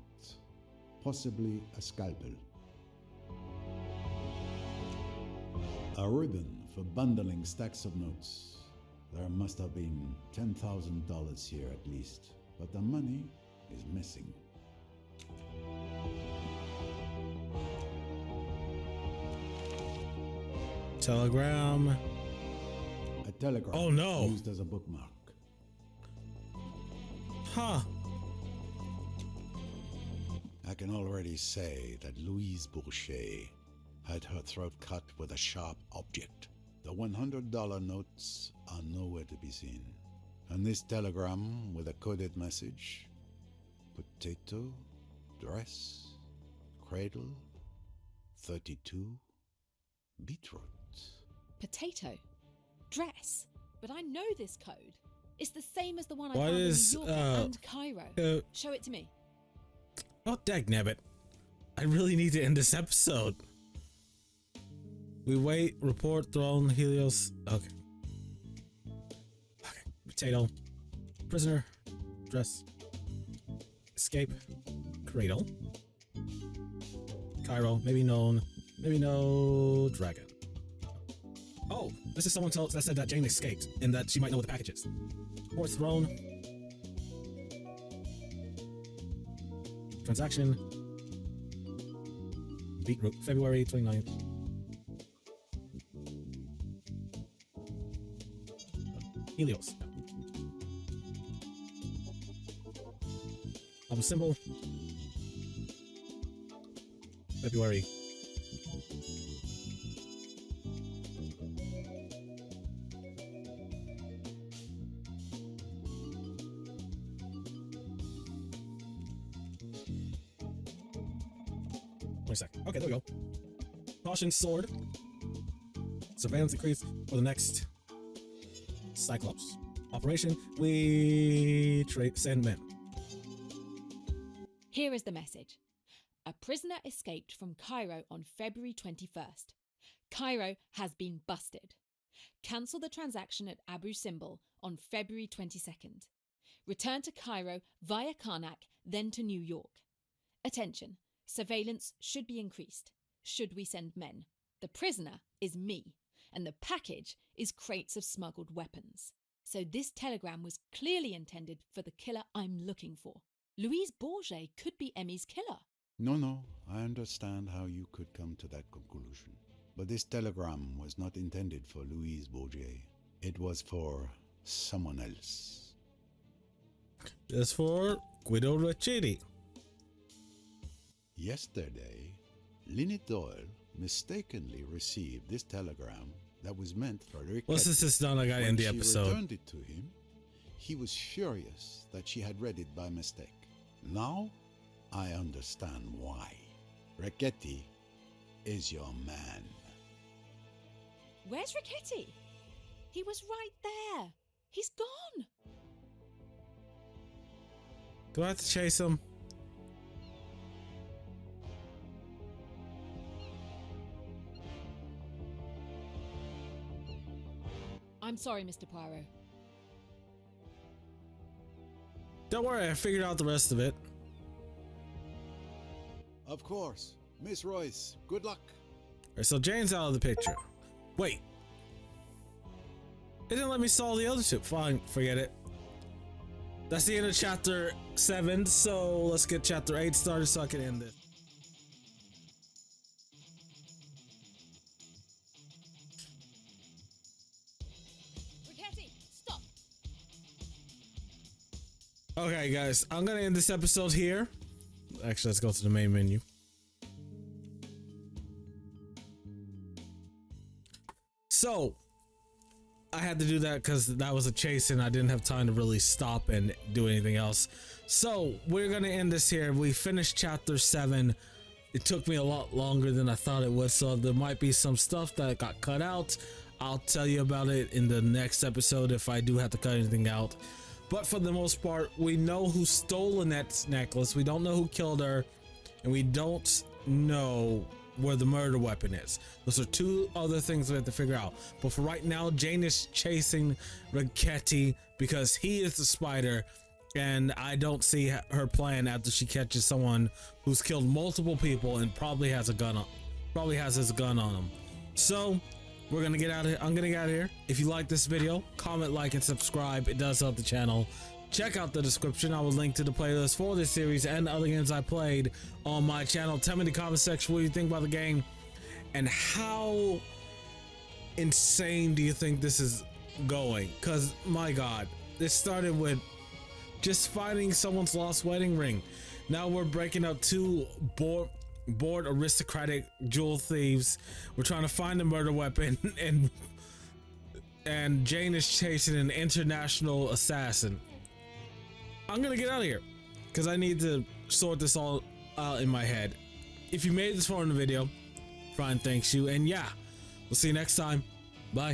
Possibly a scalpel. A ribbon for bundling stacks of notes. There must have been $10,000 here at least, but the money is missing. Telegram. A telegram. Oh no. Used as a bookmark. Huh. I can already say that Louise Bourget had her throat cut with a sharp object. The $100 notes are nowhere to be seen. And this telegram with a coded message: potato, dress, cradle, 32, beetroot. Potato. Dress. But I know this code. It's the same as the one I What found is, in New York and Cairo. Show it to me. Oh, dagnabbit. I really need to end this episode. We wait, report, throne, Helios. Okay. Okay. Potato. Prisoner. Dress. Escape. Cradle. Cairo. Maybe known. Maybe no dragon. Oh, this is someone that said that Jane escaped and that she might know what the package is. Report, throne. Transaction. Beetroot, February 29th. Helios. Symbol. February. Wait a second. Okay, there we go. Caution sword. Surveillance increase for the next Cyclops. Operation, we send men. Here is the message. A prisoner escaped from Cairo on February 21st. Cairo has been busted. Cancel the transaction at Abu Simbel on February 22nd. Return to Cairo via Karnak, then to New York. Attention, surveillance should be increased. Should we send men? The prisoner is me, and the package is crates of smuggled weapons. So this telegram was clearly intended for the killer I'm looking for. Louise Bourget could be Emmy's killer. No, I understand how you could come to that conclusion. But this telegram was not intended for Louise Bourget. It was for someone else. It's for Guido Ricchetti. Yesterday, Lynette Doyle mistakenly received this telegram that was meant for Ricchetti. Well, since it's done, I got to end the episode. When she returned it to him, he was furious that she had read it by mistake. Now, I understand why. Ricchetti is your man. Where's Ricchetti? He was right there. He's gone. Do I have to chase him? I'm sorry, Mr. Poirot. Don't worry, I figured out the rest of it. Of course. Miss Royce, good luck. Alright, so Jane's out of the picture. Wait. It didn't let me solve the other two. Fine, forget it. That's the end of chapter 7, so let's get chapter 8 started so I can end it. Ricchetti, stop! Okay, guys, I'm gonna end this episode here. Actually, let's go to the main menu. So, I had to do that because that was a chase and I didn't have time to really stop and do anything else. So, we're gonna end this here. We finished chapter 7. It took me a lot longer than I thought it would, so there might be some stuff that got cut out. I'll tell you about it in the next episode if I do have to cut anything out. But for the most part, we know who stole Lynette's necklace. We don't know who killed her, and we don't know where the murder weapon is. Those are two other things we have to figure out. But for right now, Jane is chasing Ricchetti because he is the spider, and I don't see her plan after she catches someone who's killed multiple people and probably has a gun on him. So we're gonna get out of here. I'm gonna get out of here. If you like this video, comment, like, and subscribe. It does help the channel. Check out the description. I will link to the playlist for this series and other games I played on my channel. Tell me in the comment section what you think about the game and how insane do you think this is going? Because my god, this started with just finding someone's lost wedding ring. Now we're breaking up two bored aristocratic jewel thieves. We're trying to find a murder weapon, and Jane is chasing an international assassin. I'm gonna get out of here because I need to sort this all out in my head. If you made it this far in the video, Brian thanks you, and yeah, we'll see you next time. Bye.